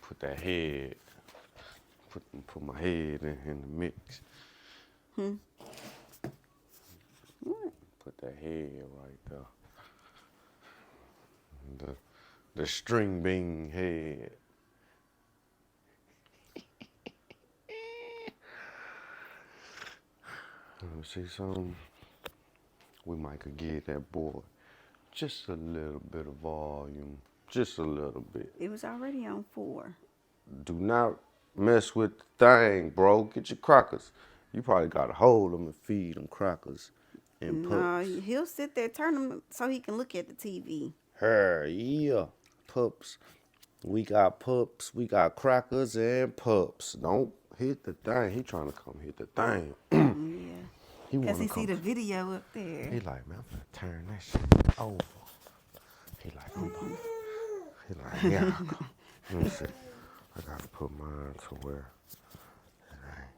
put that head, put my head in the mix. Put that head right there. The string bean head. Let me see something. We might could give that boy just a little bit of volume. Just a little bit. It was already on 4. Do not mess with the thing, bro. Get your crackers. You probably gotta hold them and feed them crackers and pups. No, he'll sit there, turn them so he can look at the TV. Yeah, pups. We got pups. We got crackers and pups. Don't hit the thing. He trying to come hit the thing. Yeah. Because he see the video up there. He like, man, I'm gonna turn that shit over. He like, yeah. Let me see. I gotta put mine to where it ain't.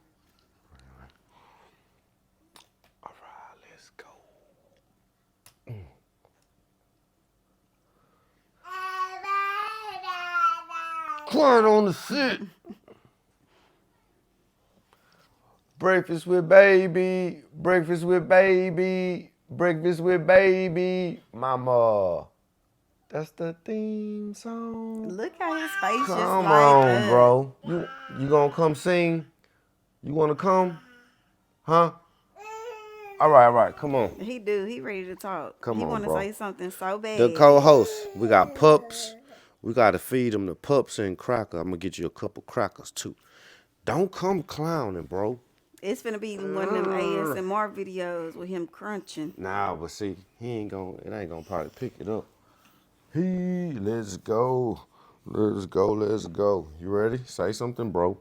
All right, let's go. Quiet on the sit. Breakfast with baby. Breakfast with baby. Breakfast with baby. Mama. That's the theme song. Look how his face just Come light on, up. bro. You gonna come sing? You wanna come? Huh? All right. Come on. He do. He ready to talk. Come he on, want to bro. say something so bad. The co-host. We got pups. We gotta feed them the pups and cracker. I'm gonna get you a couple crackers too. Don't come clowning, bro. It's finna be one of them ASMR videos with him crunching. Nah, but see, it ain't gonna probably pick it up. Let's go. You ready? Say something, bro.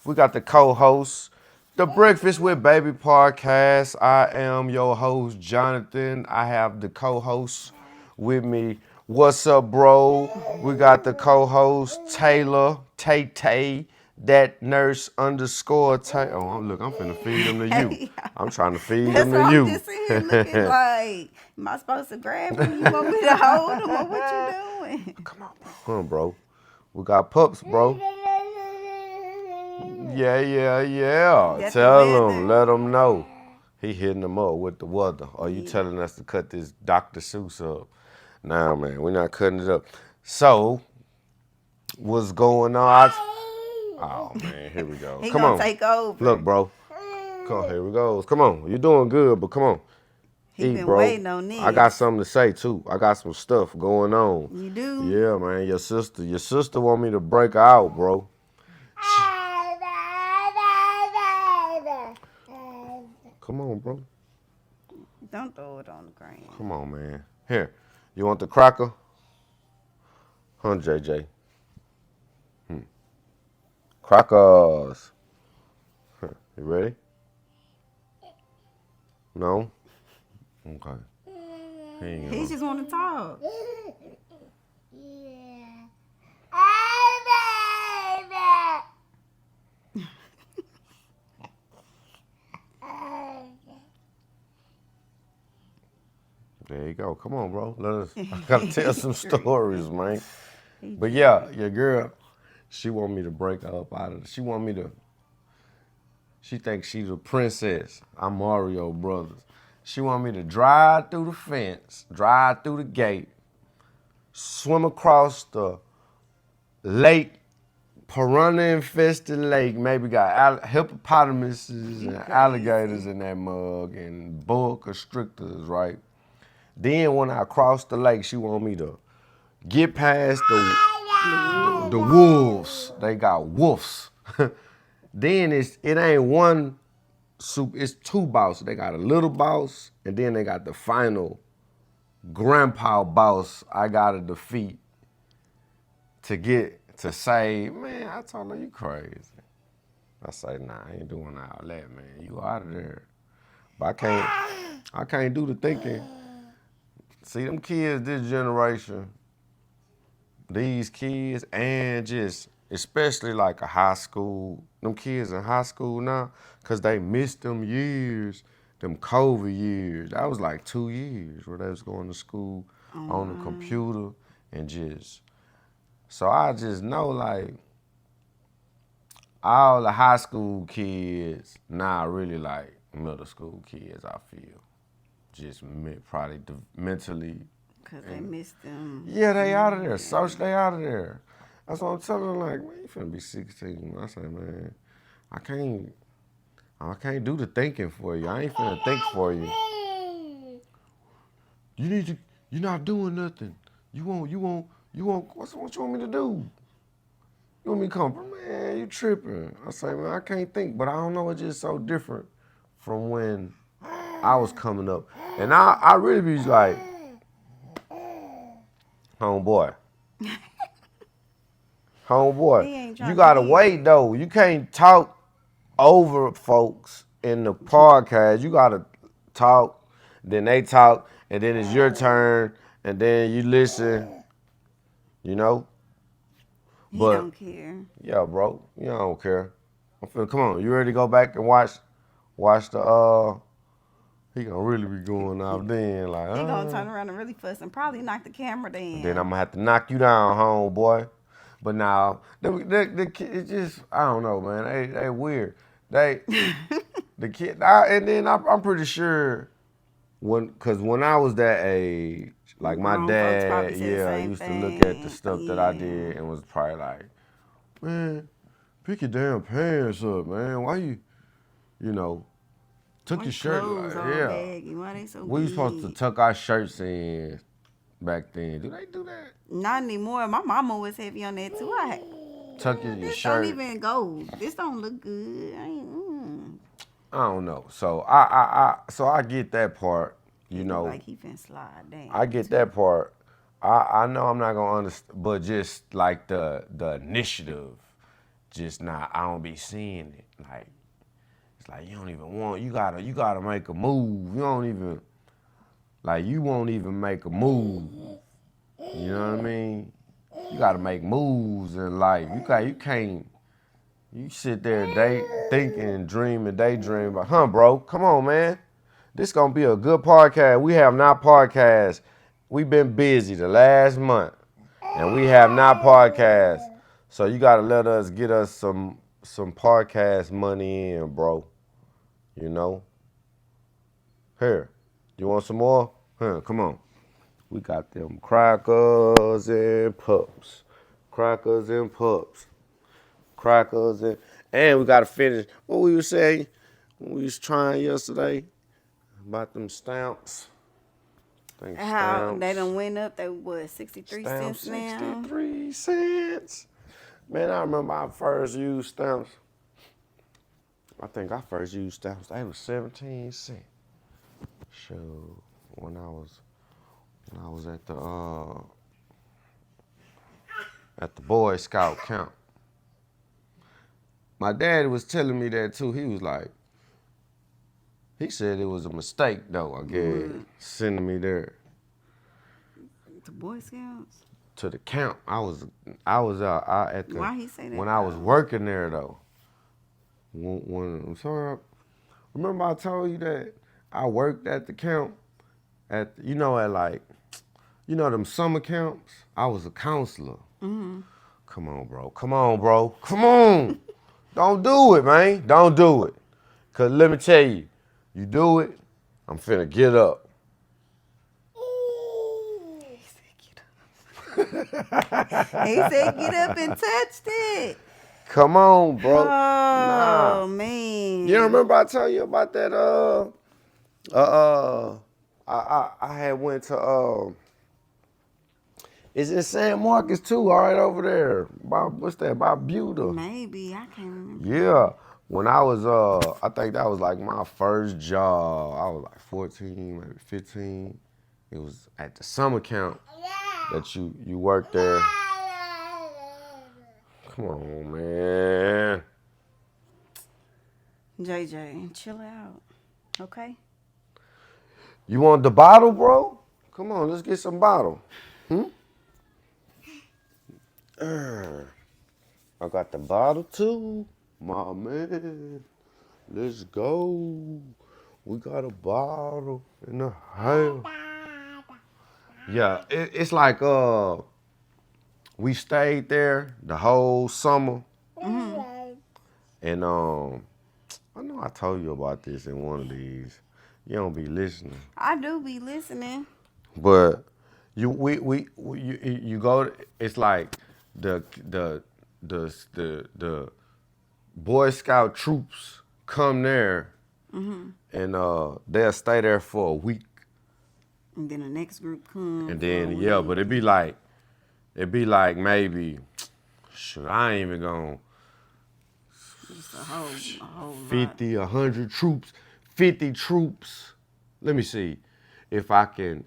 We got the co-host, the Breakfast with Baby podcast. I am your host, Jonathan. I have the co-host with me. What's up, bro? We got the co-host, Taylor, Tay, that nurse _ Tay. Oh, look, I'm finna feed them to you. I'm trying to feed them to you. I'm just sitting here looking like, am I supposed to grab him? You want me to hold him or what you doing? Come on, bro. Come on, bro. We got pups, bro. Yeah. That's Tell the them, let them know. He hitting them up with the weather. Are you telling us to cut this Dr. Seuss up? Nah, man, we're not cutting it up. So, what's going on? Oh, man, here we go. He Come gonna on. take over. Look, bro. Come on, here we go. Come on. You're doing good, but come on. He Eat, been bro. waiting on this. I got something to say, too. I got some stuff going on. You do? Yeah, man. Your sister want me to break her out, bro. Come on, bro. Don't throw it on the ground. Come on, man. Here. You want the cracker? Huh, JJ? Crackers. Huh. You ready? No? Okay. He just want to talk. There you go. Come on, bro. I gotta tell some stories, man. But yeah, your girl, she want me to break her up out of it. She thinks she's a princess. I'm Mario Brothers. She want me to drive through the fence, drive through the gate, swim across the lake, piranha-infested lake, maybe got hippopotamuses and alligators in that mug and boa constrictors, right? Then when I cross the lake, she want me to get past the wolves. They got wolves. Then it ain't one soup, it's two bosses. They got a little boss, and then they got the final grandpa boss I gotta defeat to say, man, I told her you crazy. I say, nah, I ain't doing all that, man. You out of there. But I can't do the thinking. See, them kids this generation, these kids, and just especially like a high school, them kids in high school now, because they missed them years, them COVID years. That was like 2 years where they was going to school on the computer and just So I just know like all the high school kids, not really like middle school kids, I feel. Just probably mentally. Because they missed them. Yeah, they out of there. Social, they out of there. That's what I'm telling them, like, man, you finna be 16. I say, man, I can't do the thinking for you. I ain't finna think for you. You're not doing nothing. You want, what you want me to do? You want me to come? Man, you tripping. I say, man, I can't think, but I don't know, it's just so different from when I was coming up. And I really be like, homeboy, you gotta wait though. You can't talk over folks in the podcast. You gotta talk, then they talk, and then it's your turn, and then you listen. You know. He don't care. Yeah, bro. You don't care. Come on. You ready to go back and watch the he gonna really be going off then like he gonna turn around and really fuss and probably knock the camera down. Then I'm gonna have to knock you down, homeboy. But now the kid, it just I don't know, man. They weird. The kid, and then I'm pretty sure because when I was that age, like my dad, used to look at the stuff that I did and was probably like, man, pick your damn pants up, man. Why you took your shirt? Baggy? Why they so we supposed to tuck our shirts in back then. Do they do that? Not anymore. My mama was heavy on that too. Tuck your this shirt. Don't even go. This don't look good. I don't know. So I get that part. You know, like he finna slide down. I get that part. I know I'm not gonna understand, but just like the initiative, just not. I don't be seeing it. Like it's like you don't even want. You gotta make a move. You don't even like. You won't even make a move. You know what I mean? You gotta make moves in life. You can't. You sit there thinking, dreaming, daydream about, bro? Come on, man. This gonna be a good podcast. We have not podcast. We've been busy the last month, and we have not podcast. So you gotta let us get us some podcast money in, bro. You know. Here, you want some more? Here, come on. We got them crackers and pups, and we gotta finish what we were saying. We was trying yesterday. About them stamps. How they done went up? They was 63 cents now. 63 cents. Man, I remember I first used stamps. I think I first used stamps. They was 17 cents. Sure. When I was at the Boy Scout camp. My dad was telling me that too. He was like, he said it was a mistake though, I guess, sending me there. The Boy Scouts? To the camp. I was out at the. Why he say that? When I was working there though. I'm sorry. Remember I told you that I worked at the camp at them summer camps. I was a counselor. Mm-hmm. Come on, bro. Come on. Don't do it, man. Don't do it. Cause let me tell you. You do it, I'm finna get up. He said get up and touched it. Come on, bro. Oh, man. You remember I told you about that, I had went to, it's in San Marcos too, all right over there. What's that, by Buda? Maybe, I can't remember. Yeah. When I was, I think that was like my first job. I was like 14, maybe 15. It was at the summer camp that you worked there. Come on, man. JJ, chill out, okay? You want the bottle, bro? Come on, let's get some bottle. I got the bottle too. My man, let's go. We got a bottle in the house. Yeah, it's like we stayed there the whole summer. Mm-hmm. And I know I told you about this in one of these. You don't be listening. I do be listening. But you go. It's like the Boy Scout troops come there, and they'll stay there for a week, And then the next group comes. and then but it'd be like maybe, shit, I ain't even gonna Just a whole 50, 100 troops, 50 troops. Let me see if I can,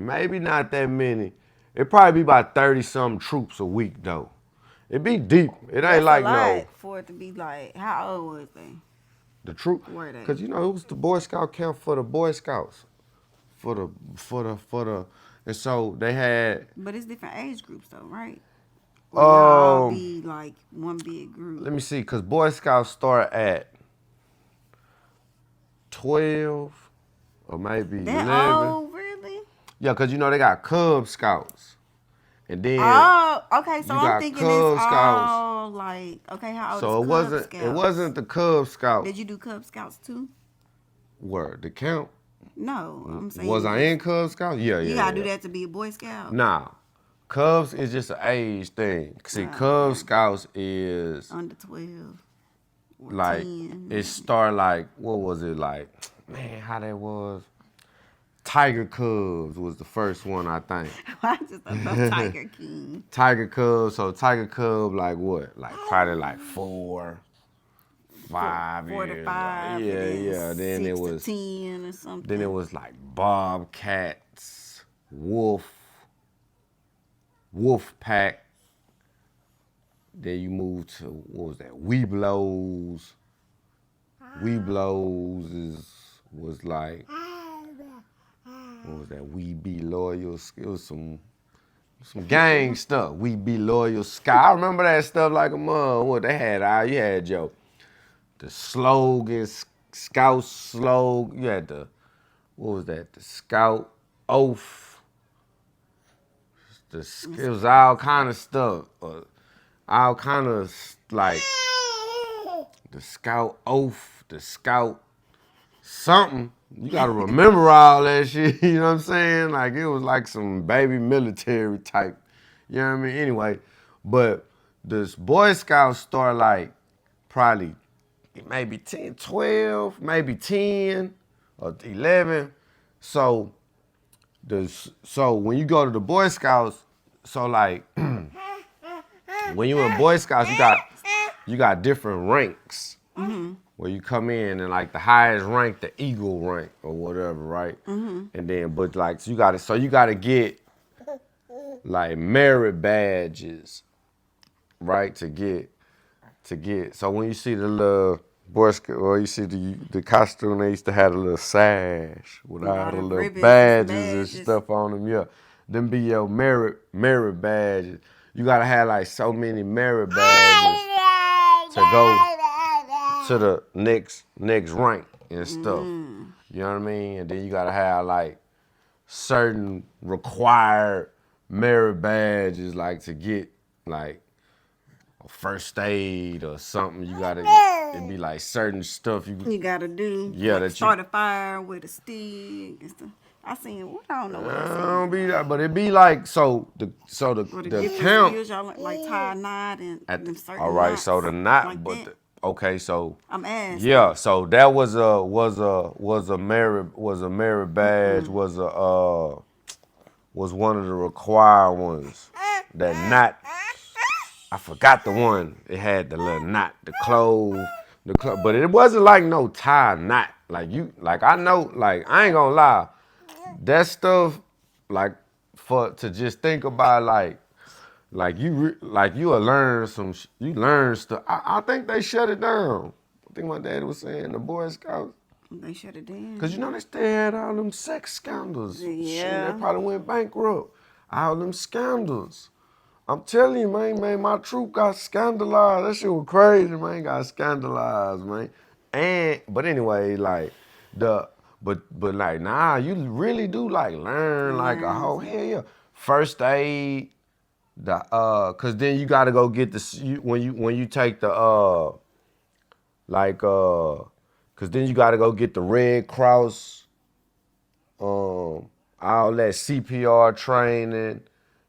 maybe not that many. It'd probably be about 30-something troops a week, though. It be deep. It ain't like a lot no. for it to be like, how old was they? The troop, Were they? because, it was the Boy Scout camp for the Boy Scouts. And so they had. But it's different age groups, though, right? Or y'all be like one big group. Let me see, because Boy Scouts start at 12 or maybe that 11. Oh, really? Yeah, because they got Cub Scouts. And then okay. So I'm thinking Cub it's Scouts. all like, okay, how old So is Cub Scouts? it wasn't the Cub Scouts. Did you do Cub Scouts too? Where the camp? No, I'm saying. Was I in Cub Scouts? Yeah. You gotta do that to be a Boy Scout. Nah, Cubs is just an age thing. See, Cub Scouts is under 12. Or like 10. it started like, what was it like? Man, how that was? Tiger Cubs was the first one, I think. I just thought Tiger King. Tiger Cubs. So Tiger Cub, like what? Like probably like 4, 5 4 years. to 5. Yeah. Then 6 it was to 10 or something. Then it was like Bobcats, Wolf Pack. Then you moved to, what was that? Weeblos. Weeblos was like, what was that? We Be Loyal. It was some gang stuff. We Be Loyal Sky. I remember that stuff like a mother. What they had? You had the slogans, Scout slogan. You had what was that? The Scout Oath. It was all kind of stuff. All kind of like the Scout Oath, the Scout something. You gotta remember all that shit, you know what I'm saying? Like it was like some baby military type, you know what I mean? Anyway, but this Boy Scouts started like probably maybe 10, 12, maybe 10 or 11. So when you go to the Boy Scouts, so like when you in Boy Scouts, you got different ranks. Mm-hmm. Where you come in and like the highest rank, the Eagle rank or whatever, right? Mm-hmm. And then, but like, so you gotta get like merit badges, right? To get. So when you see the little Boy Scout, or you see the costume, they used to have a little sash with all the little badges and stuff on them. Yeah, them be your merit badges. You gotta have like so many merit badges to go to the next rank and stuff. You know what I mean? And then you gotta have like certain required merit badges, like to get like a first aid or something. You gotta, it'd be like certain stuff you gotta do. Yeah, like that start a fire with a stick and stuff. I don't know what I seen. don't be that, but it be like the count. Y'all like tie a knot and certain all right, knots so the knot, like but that. Okay, so I'm asking. Yeah, so that was a merit badge, was one of the required ones. That knot, I forgot the one. It had the little knot, the clove, but it wasn't like no tie knot. Like I know, like I ain't gonna lie, that stuff, like to just think about, like you will learn you learn stuff. I think they shut it down. I think my dad was saying the Boy Scouts. They shut it down. Cause they still had all them sex scandals. Yeah. Shit, they probably went bankrupt. All them scandals. I'm telling you, man, my troop got scandalized. That shit was crazy, man. Got scandalized, man. But anyway, like but like nah, you really do like learn like a whole hell yeah. First aid. cause then you gotta go get when you take the cause then you gotta go get the Red Cross, all that CPR training.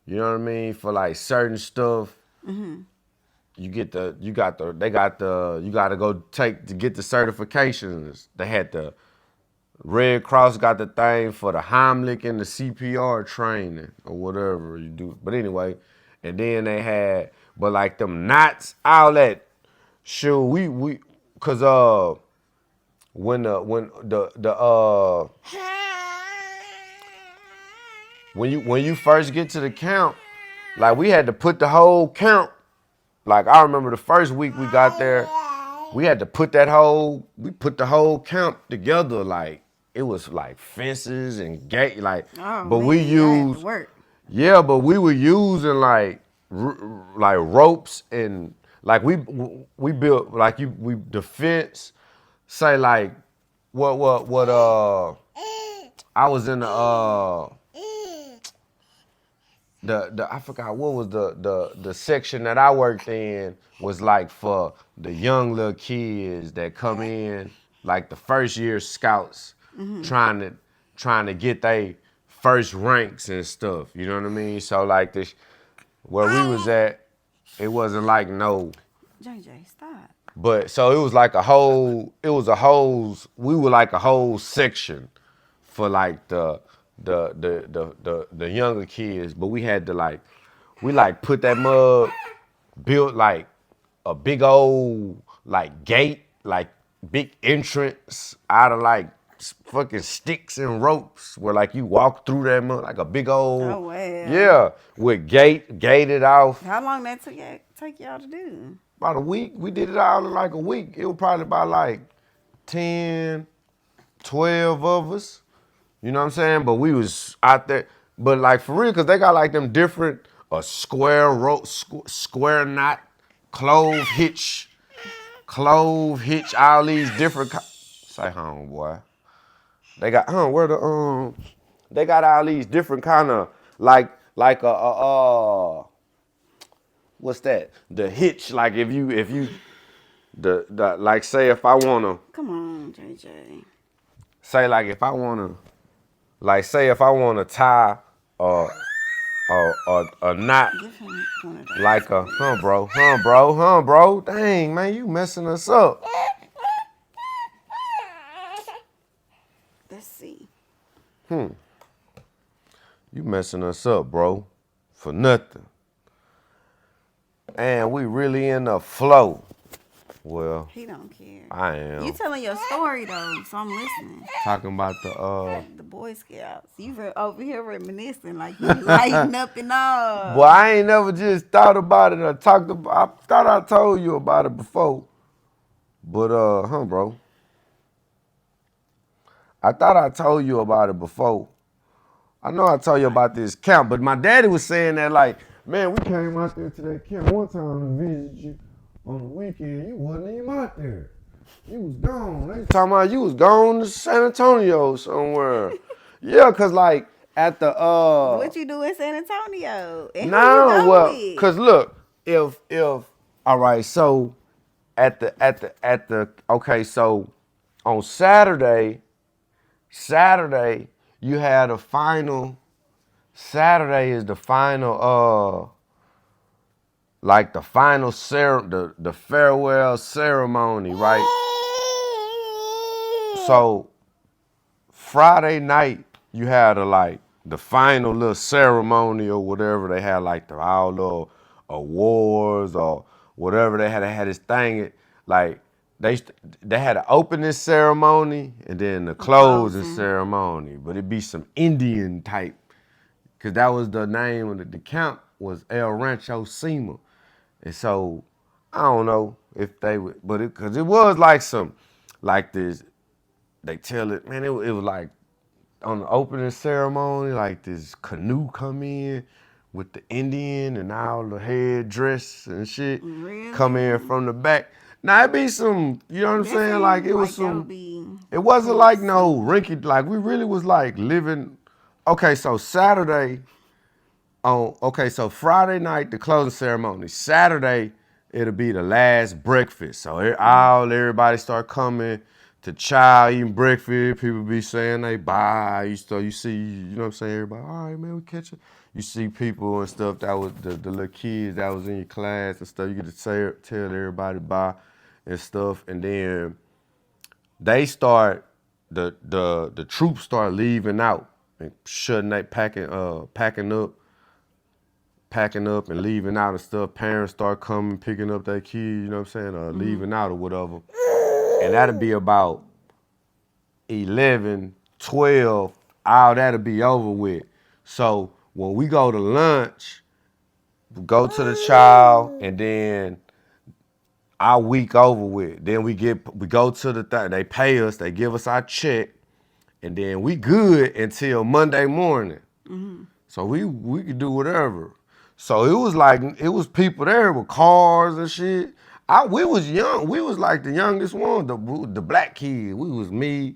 You know what I mean, for like certain stuff. You gotta go to get the certifications. They had the Red Cross got the thing for the Heimlich and the CPR training or whatever you do. But anyway, and then they had, but like them knots, all that. Sure, cause when the when you first get to the camp, like we had to put the whole camp. Like I remember the first week we got there, we had to put the whole camp together. Like it was like fences and gate, like. Oh But man, we I had used, to work. yeah, but we were using like like ropes and like we built like we the fence. Say like what I was in the I forgot what was the section that I worked in was like for the young little kids that come in, like the first year scouts trying to get they first ranks and stuff. You know what I mean? So like this where we was at, it wasn't like no. JJ, stop. But so it was like we were like a whole section for like the younger kids, but we had to we put that mug, built like a big old like gate, like big entrance out of like fucking sticks and ropes where like you walk through that mug like a big old, Oh wow. yeah, with gated off. How long that take y'all to do? About a week. We did it all in like a week. It was probably about like 10, 12 of us. You know what I'm saying? But we was out there. But like for real, because they got like them different square rope, square knot, clove hitch, all these different. Say home, boy. They got where the they got all these different kind of like what's that? The hitch, like if you the like say if I wanna Come on, JJ. say like if I wanna like say if I wanna tie a knot Give him one of those. like a bro. Dang man, you messing us up. Let's see. You messing us up, bro. For nothing. And we really in the flow. Well, He don't care. I am. You telling your story though, so I'm listening. Talking about The Boy Scouts. You over here reminiscing like you lighting up and all. Well, I ain't never just thought about it or talked about. I thought I told you about it before, but bro. I thought I told you about it before. I know I told you about this camp, but my daddy was saying that like, man, we came out there to that camp one time to visit you on the weekend. You wasn't even out there. You was gone. They talking about you was gone to San Antonio somewhere. Yeah, cause like at the What you do in San Antonio? And who you no, go well, with? cause look, if all right, so at the okay, so on Saturday you had a final. Saturday is the final like the final the farewell ceremony, right? So Friday night you had the final little ceremony or whatever. They had like all the awards or whatever. They had this thing like they had an opening ceremony and then the closing ceremony, but it'd be some Indian type, cause that was the name of the camp was El Rancho Sema, and so I don't know if they would, but cause it was like some like this. They tell it, man. It was like on the opening ceremony, like this canoe come in with the Indian and all the headdress and shit. Really? Come in from the back. Now it be some, you know what I'm saying? Like it was it wasn't like no rinky, like we really was like living. Okay, so Saturday, So Friday night, the closing ceremony. Saturday, it'll be the last breakfast. So everybody start coming to chow, eating breakfast. People be saying they bye. You see, you know what I'm saying? Everybody, all right, man, we catch it. You see people and stuff that was the little kids that was in your class and stuff. You get to tell everybody bye and stuff. And then they start, the troops start leaving out and packing up and leaving out and stuff. Parents start coming, picking up their kids, you know what I'm saying, leaving out or whatever. And that'll be about 11, 12, all that'll be over with. So when we go to lunch, we go to the chow, and then our week over with. Then we go to the thing. They pay us, they give us our check, and then we good until Monday morning. So we could do whatever. So it was people there with cars and shit. We was young. We was like the youngest one, the black kid. We was me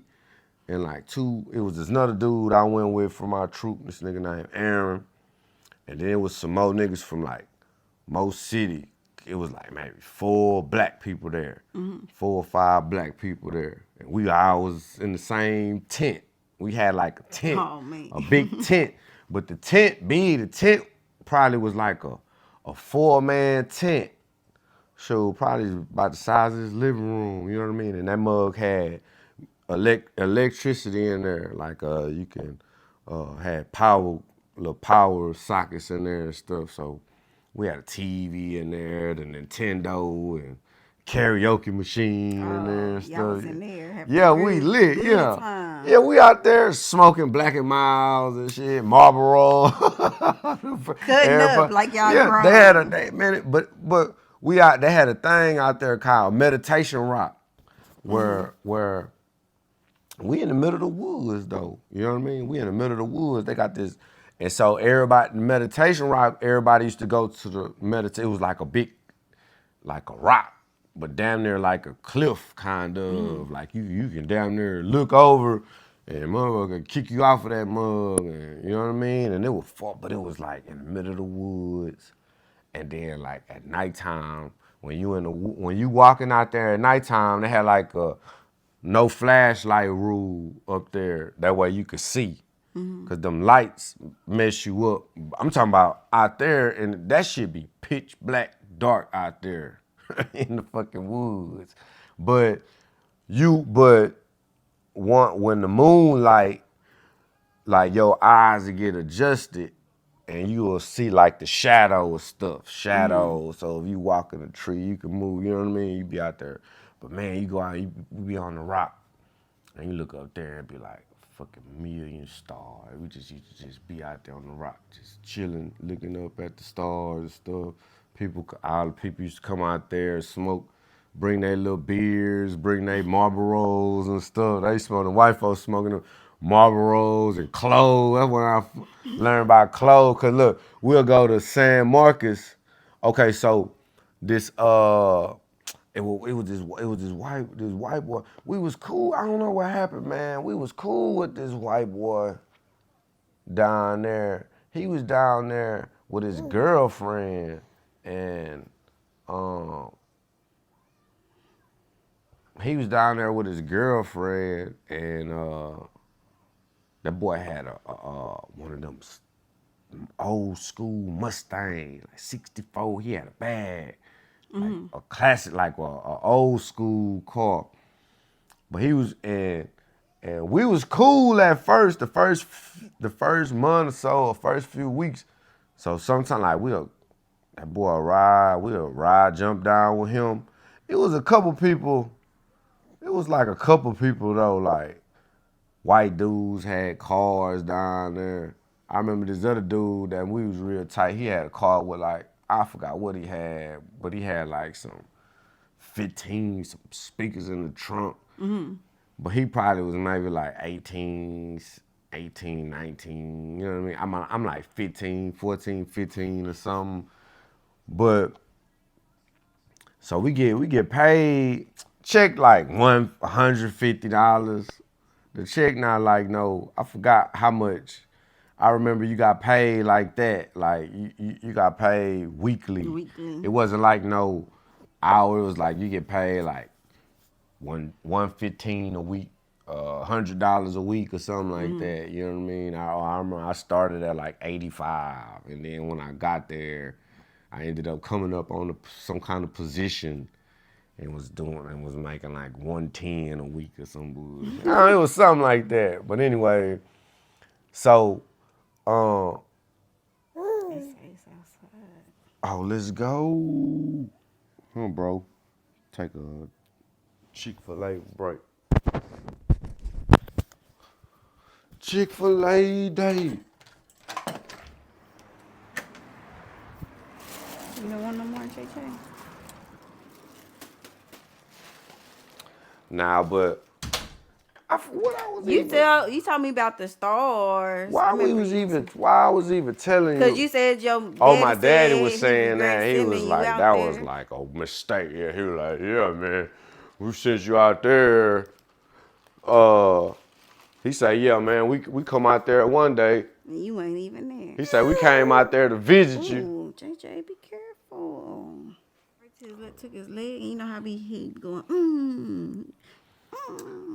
and like it was this another dude I went with from our troop, this nigga named Aaron. And then it was some more niggas from like Mo City. It was like maybe 4 black people there, 4 or 5 black people there. And we all was in the same tent. We had like a tent, a big tent. But the tent probably was like a 4-man tent. So probably about the size of this living room, you know what I mean? And that mug had electricity in there, like you can had little power sockets in there and stuff. So we had a TV in there, the Nintendo and karaoke machine in there and stuff. Y'all was in there. Yeah, we lit. Yeah, time. Yeah, we out there smoking Black and Milds and shit, Marlboro. Cutting up like y'all grown. They had but they had a thing out there called Meditation Rock, where we in the middle of the woods though. You know what I mean? We in the middle of the woods. They got this, and so everybody, Meditation Rock, everybody used to go to the meditation. It was like a rock, but damn near like a cliff kind of. Like you can damn near look over and motherfucker kick you off of that mug, and you know what I mean? And it was far, but it was like in the middle of the woods. And then like at nighttime, when you walking out there at nighttime, they had like a no flashlight rule up there. That way you could see. Cause them lights mess you up. I'm talking about out there, and that shit be pitch black dark out there in the fucking woods. But when the moonlight, like your eyes will get adjusted, and you will see like the shadow of stuff. Shadows. So if you walk in a tree, you can move. You know what I mean? You be out there. But man, you go out, you be on the rock, and you look up there and be like, fucking million stars. We just used to just be out there on the rock, just chilling, looking up at the stars and stuff. All the people used to come out there and smoke, bring their little beers, bring their Marlboros and stuff. They smoking, the white folks smoking them Marlboros and clothes. That's when I learned about clothes. Cause look, we'll go to San Marcos. Okay, so this it was this white boy. We was cool. I don't know what happened, man. We was cool with this white boy down there. He was down there with his girlfriend, and he was down there with his girlfriend, and that boy had one of them old school Mustang, like 64. He had a bag. Like a classic, like a old school car. But he was and we was cool at first, the first month or so, or first few weeks. So sometimes like we'll ride, jump down with him. It was like a couple people though, like white dudes had cars down there. I remember this other dude that we was real tight. He had a car with like, I forgot what he had, but he had like some speakers in the trunk. But he probably was maybe like 18, 19, you know what I mean? I'm like 14, 15 or something. But so we get paid, check like $150. The check not like I forgot how much. I remember you got paid like that. Like you got paid weekly. Weekly. It wasn't like no hour. It was like you get paid like $115 a week, $100 a week or something like that. You know what I mean? I remember I started at like 85, and then when I got there, I ended up coming up on some kind of position and was making like 110 a week or some bullshit. It was something like that. But anyway, so It's outside. oh, let's go. Come on, bro. Take a Chick-fil-A break. Chick-fil-A day. You don't want no more, JJ? Nah, but what I was You told me about the stars. why I was even telling you. Because you said your daddy My daddy was said saying that. He sending was you like, out that there. was like a mistake. Yeah, he was like, yeah, man, we sent you out there. He said, yeah, man, we come out there one day. And you ain't even there. He said, we came out there to visit you. Ooh, JJ, be careful. Took his leg, and you know how he going,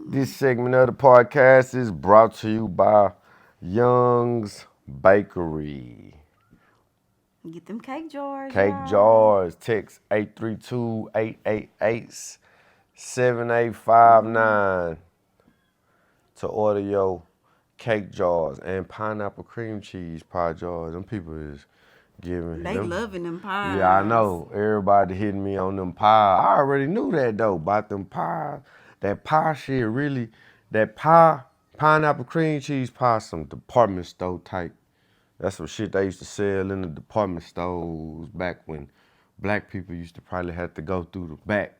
This segment of the podcast is brought to you by Young's Bakery. Get them cake jars. Cake y'all. jars. Text 832-888-7859 to order your cake jars and pineapple cream cheese pie jars. Them people is giving. They loving them pies. Yeah, I know. Everybody hitting me on them pies. I already knew that though about them pies. That pie shit really. That pineapple cream cheese pie, some department store type. That's some shit they used to sell in the department stores back when black people used to probably have to go through the back.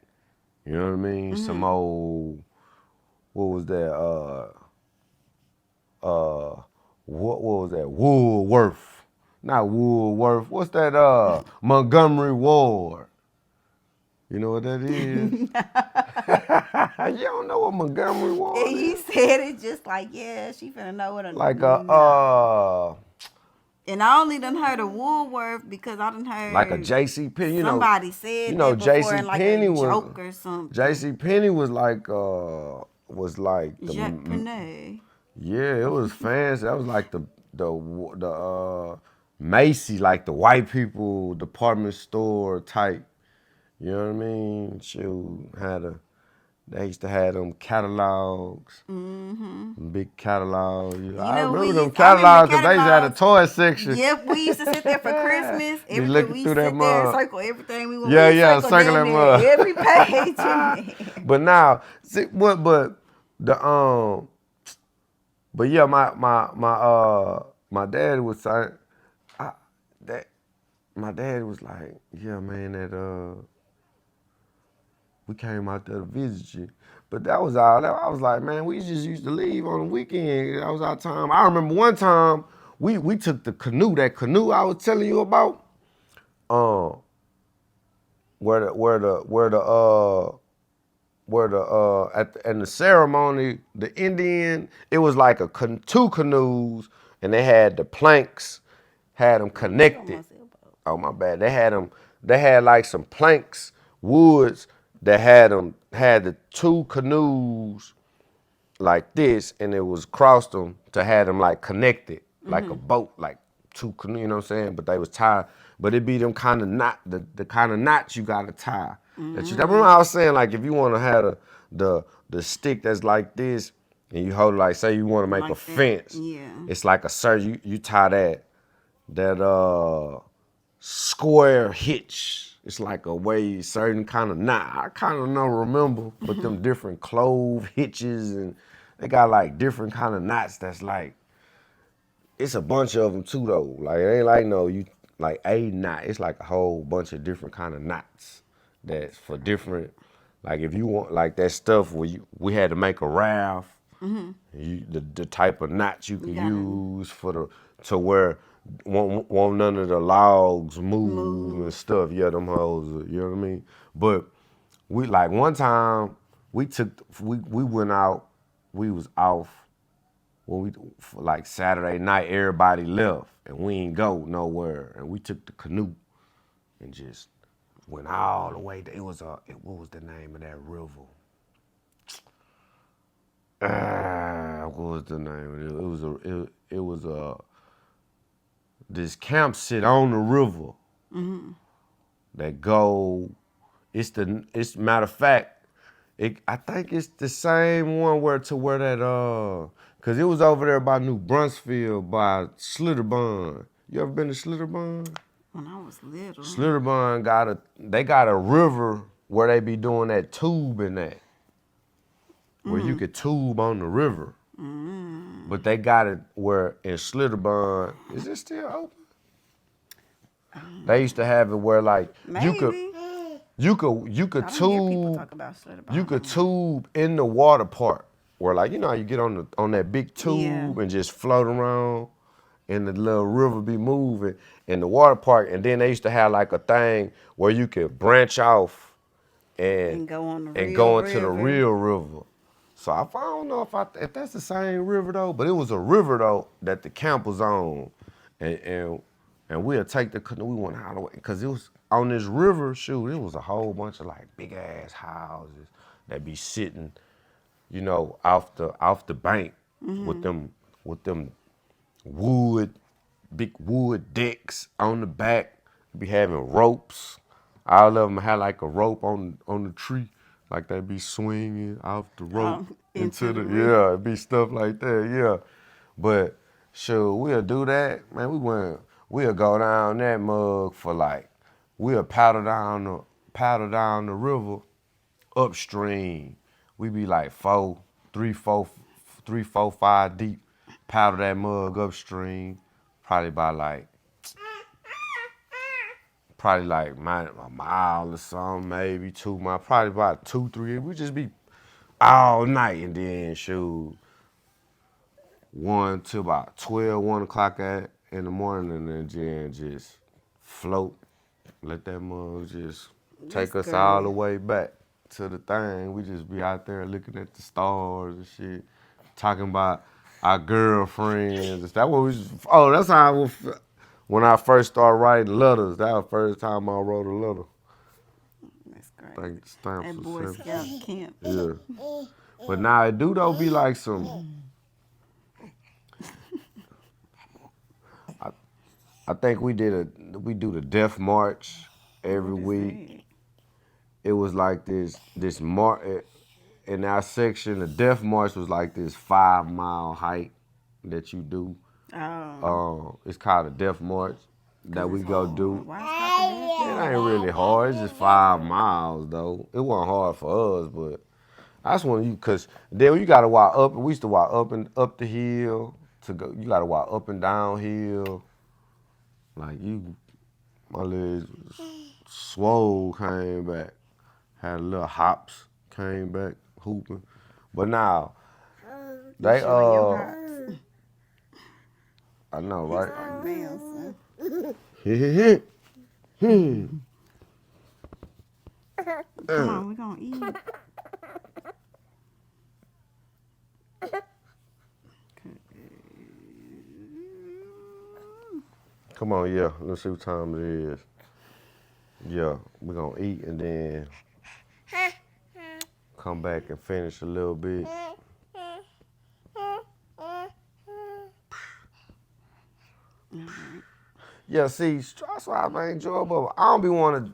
You know what I mean? Some old, what was that? What was that? Woolworth. Not Woolworth. What's that? Montgomery Ward. You know what that is? You don't know what Montgomery Ward And is? you said it just like, yeah, she finna know what Like And I only done heard of Woolworth because I done heard like a J.C. Penney. You know, somebody said you know that before J.C. in like Penney a was joke or something. J.C. Penney was like the Jacques Penney. yeah, it was fancy. That was like the Macy, like the white people department store type. You know what I mean? They used to have them catalogs, big catalogs. I remember them catalogs because they used to have a toy section. Yep, we used to sit there for Christmas. Be looking We through sit that there mug. and circle everything we want. Yeah, circle that down mug. there, every page in there. But now, see, but the but yeah, my dad was saying my dad was like, yeah, man, that we came out there to visit you. But that was all. I was like, man, we just used to leave on the weekend. That was our time. I remember one time we took the canoe, that canoe I was telling you about. In the ceremony, the Indian, it was like two canoes, and they had the planks, had them connected. Oh, my bad. They had like some planks, woods that had the two canoes like this, and it was crossed them to have them like connected, like a boat, like two canoes, you know what I'm saying? But they was tied, but it be them kind of knot, the kind of knots you gotta tie. That remember I was saying, like, if you want to have the stick that's like this, and you hold it, like, say you want to make Like a that, fence, yeah. it's like a certain, you tie that square hitch. It's like a way certain kind of knot. I kind of don't remember, but them different clove hitches, and they got like different kind of knots. That's like, it's a bunch of them too though. Like it ain't like you like a knot. It's like a whole bunch of different kind of knots that's for different. Like if you want like that stuff where we had to make a raft. The type of knots you could use to where won't none of the logs move and stuff. Yeah, them hoes, you know what I mean? But we like one time we went out, we was off when we for like Saturday night, everybody left and we ain't go nowhere, and we took the canoe and just went all the way. What was the name of that river? What was the name of it? It was this camp sit on the river that go. It's matter of fact, I think it's the same one where that cause it was over there by New Brunsfield by Slitterbun. You ever been to Slitterbun? When I was little. Slitterbun they got a river where they be doing that tube in that. Where you could tube on the river. But they got it where in Slitterbun, is it still open? They used to have it where like Maybe. you could I don't hear people tube talk about Slitterbun. you could tube in the water park where like you know how you get on that big tube and just float around and the little river be moving in the water park, and then they used to have like a thing where you could branch off and go on the into the real river. So I don't know if that's the same river though, but it was a river though that the camp was on, and we'll take the canoe. We went all the way because it was on this river. Shoot, it was a whole bunch of like big ass houses that be sitting, you know, off the bank with them big wood decks on the back. Be having ropes. All of them had like a rope on the tree. Like they be swinging off the rope into the it'd be stuff like that, yeah. But sure, we'll do that, man. We'll go down that mug for like, we'll paddle down the river upstream. We be like 3, 4, 5 deep, paddle that mug upstream, probably by like a mile or something, maybe 2 miles, probably about 2, 3. We just be all night and then shoot 1 to about 12, 1 o'clock in the morning, and then just float. Let that mug just take us all the way back to the thing. We just be out there looking at the stars and shit, talking about our girlfriends. That's how I was. When I first started writing letters, that was the first time I wrote a letter. That's great. Like stamps At or Boy something. Scout camp. Yeah. But now it do though be like some. I think we do the Death March every week. It was like this march in our section. The Death March was like this 5-mile hike that you do. It's called a Death March that we go do. It ain't really hard. It's just 5 miles though. It wasn't hard for us, but that's when cause then you gotta walk up. We used to walk up the hill to go. You gotta walk up and down hill. Like my legs was swole, came back. Had a little hops, came back hooping. But now they I know, right? Come on, we gonna eat. Come on, yeah. Let's see what time it is. Yeah, we're gonna eat and then come back and finish a little bit. Yeah, see, that's why I made Joy Bubba. I don't be want to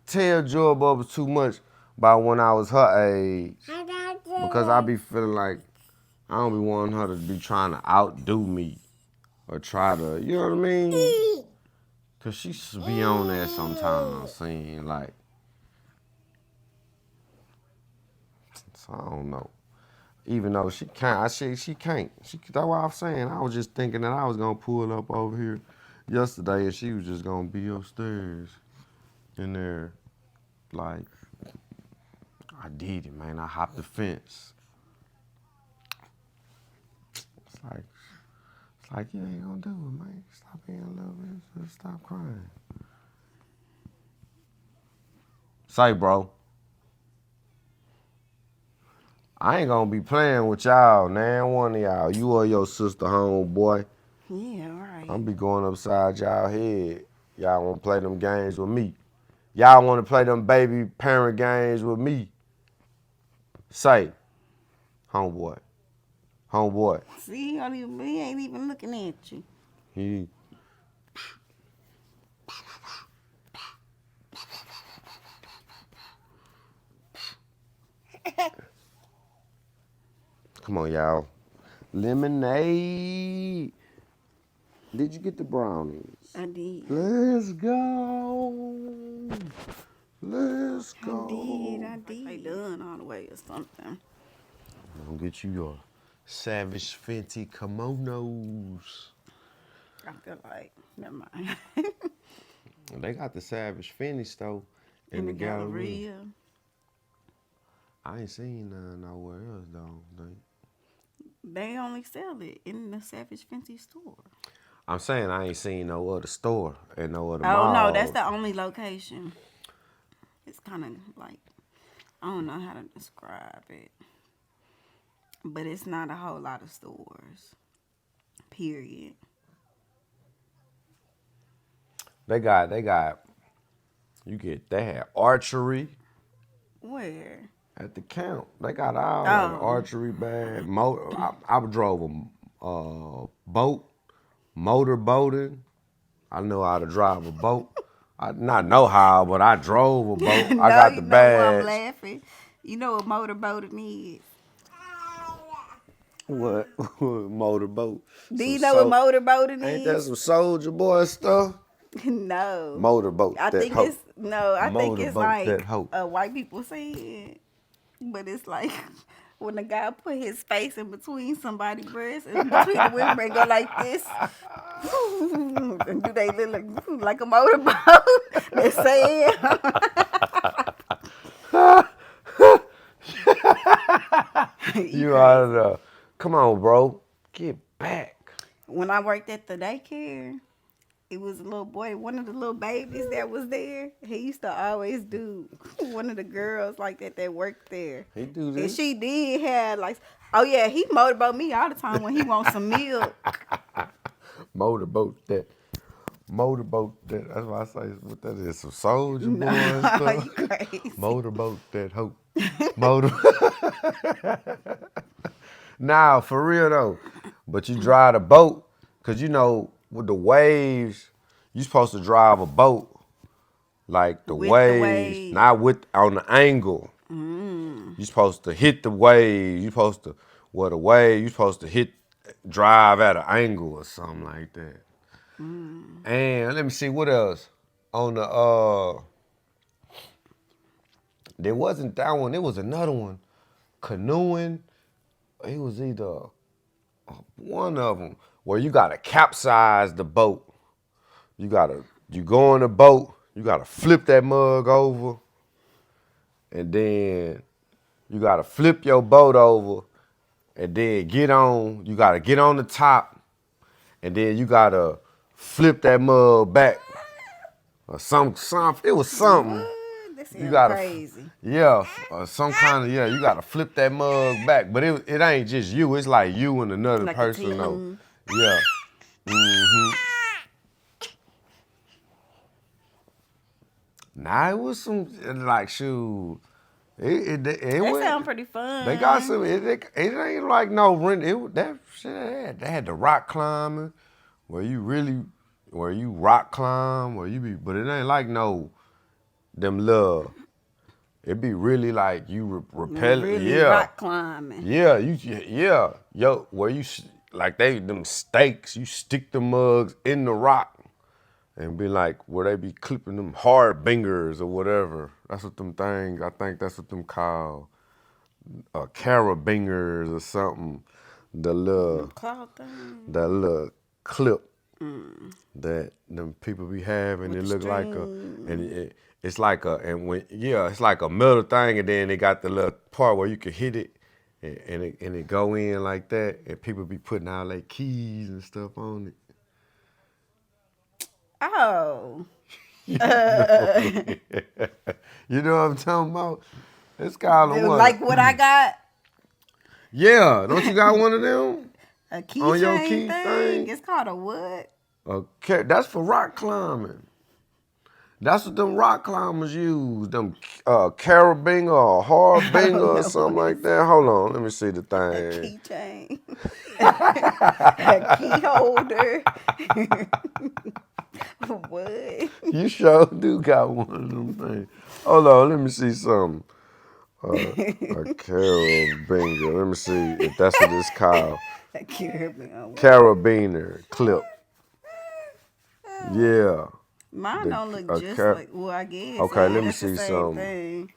tell Joy Bubba too much about when I was her age, because I be feeling like I don't be wanting her to be trying to outdo me or try to, you know what I mean? Cause she be on there sometimes, saying like, so I don't know. Even though she can't, she can't. That's what I'm saying. I was just thinking that I was gonna pull up over here yesterday, and she was just gonna be upstairs in there, like, I did it, man. I hopped the fence. It's like you ain't gonna do it, man. Stop being a little bit. Just stop crying. Say, bro. I ain't gonna be playing with y'all, man. One of y'all. You or your sister, homeboy. Yeah, right. I'm be going upside y'all head. Y'all wanna play them games with me. Y'all wanna play them baby parent games with me. Say, homeboy. Homeboy. See, he ain't even looking at you. He Come on, y'all. Lemonade. Did you get the brownies? I did. Let's go. Let's go. I did. They done all the way or something. I'm gonna get you your Savage Fenty kimonos. I feel like, never mind. They got the Savage Fenty store in the gallery. I ain't seen none nowhere else though. They only sell it in the Savage Fenty store. I'm saying I ain't seen no other store and no other Oh, mall. no, that's the only location. It's kind of like, I don't know how to describe it. But it's not a whole lot of stores. Period. They had archery. Where? At the camp. They got all like archery bag. I drove a boat, motor boating. I know how to drive a boat. I not know how, but I drove a boat. No, I got the badge. Why I'm laughing. You know what motorboating is? What? Motorboat. Do you know what motorboating is? Ain't that some Soldier Boy stuff? No. Motorboat. I think it's like hope. White people say it. But it's like when a guy put his face in between somebody's breasts and between the women and go like this. And do they look like a motorboat? They say it. You out of there. Come on, bro. Get back. When I worked at the daycare, it was a little boy, one of the little babies that was there. He used to always do one of the girls like that worked there. He do this. And she did have like, oh yeah, he motorboat me all the time when he wants some milk. Motorboat that. That's why I say what that is. Some Soldier Boy and stuff. You crazy. Motorboat that hope. Nah, for real though. But you drive a boat, cause you know with the waves, you supposed to drive a boat like the waves, not on the angle. You supposed to hit the wave. You supposed to drive at an angle or something like that. And let me see what else on the there wasn't that one. There was another one, canoeing. It was either one of them where you gotta capsize the boat. You go in the boat. You gotta flip that mug over, and then you gotta flip your boat over, and then you gotta get on the top, and then you gotta flip that mug back. Or some it was something. What? This You gotta, crazy. Yeah, or some kind of, you gotta flip that mug back. But it ain't just you, it's like you and another Like person though. Yeah. Nah, it was some like shoot. That sound pretty fun. They got some. It ain't like no rent. That shit. They had the rock climbing, where you rock climb, but it ain't like no them little. It be really like you rappelling. Really rock climbing. Yeah, yo, where you like them stakes. You stick the mugs in the rock. And be like, where they be clipping them hard bingers or whatever. That's what them things, I think that's what them call carabingers or something. The little clip that them people be having. It look like it's like a metal thing, and then they got the little part where you can hit it and it go in like that, and people be putting all their keys and stuff on it. Oh. You know what I'm talking about? It's kind of what? Like what I got? Yeah, don't you got one of them A on your keychain key thing? It's called a what? Okay, that's for rock climbing. That's what them rock climbers use. Them carabiner or I don't harbinger or know something what like it's that. Hold on, let me see the a thing. keychain. A key holder. What? You sure do got one of them things. Hold on, let me see something. A carabiner. Let me see if that's what it's called. A carabiner. Carabiner clip. Yeah. Mine don't look just like. Well, I guess. Okay, let me that's the see same some. thing.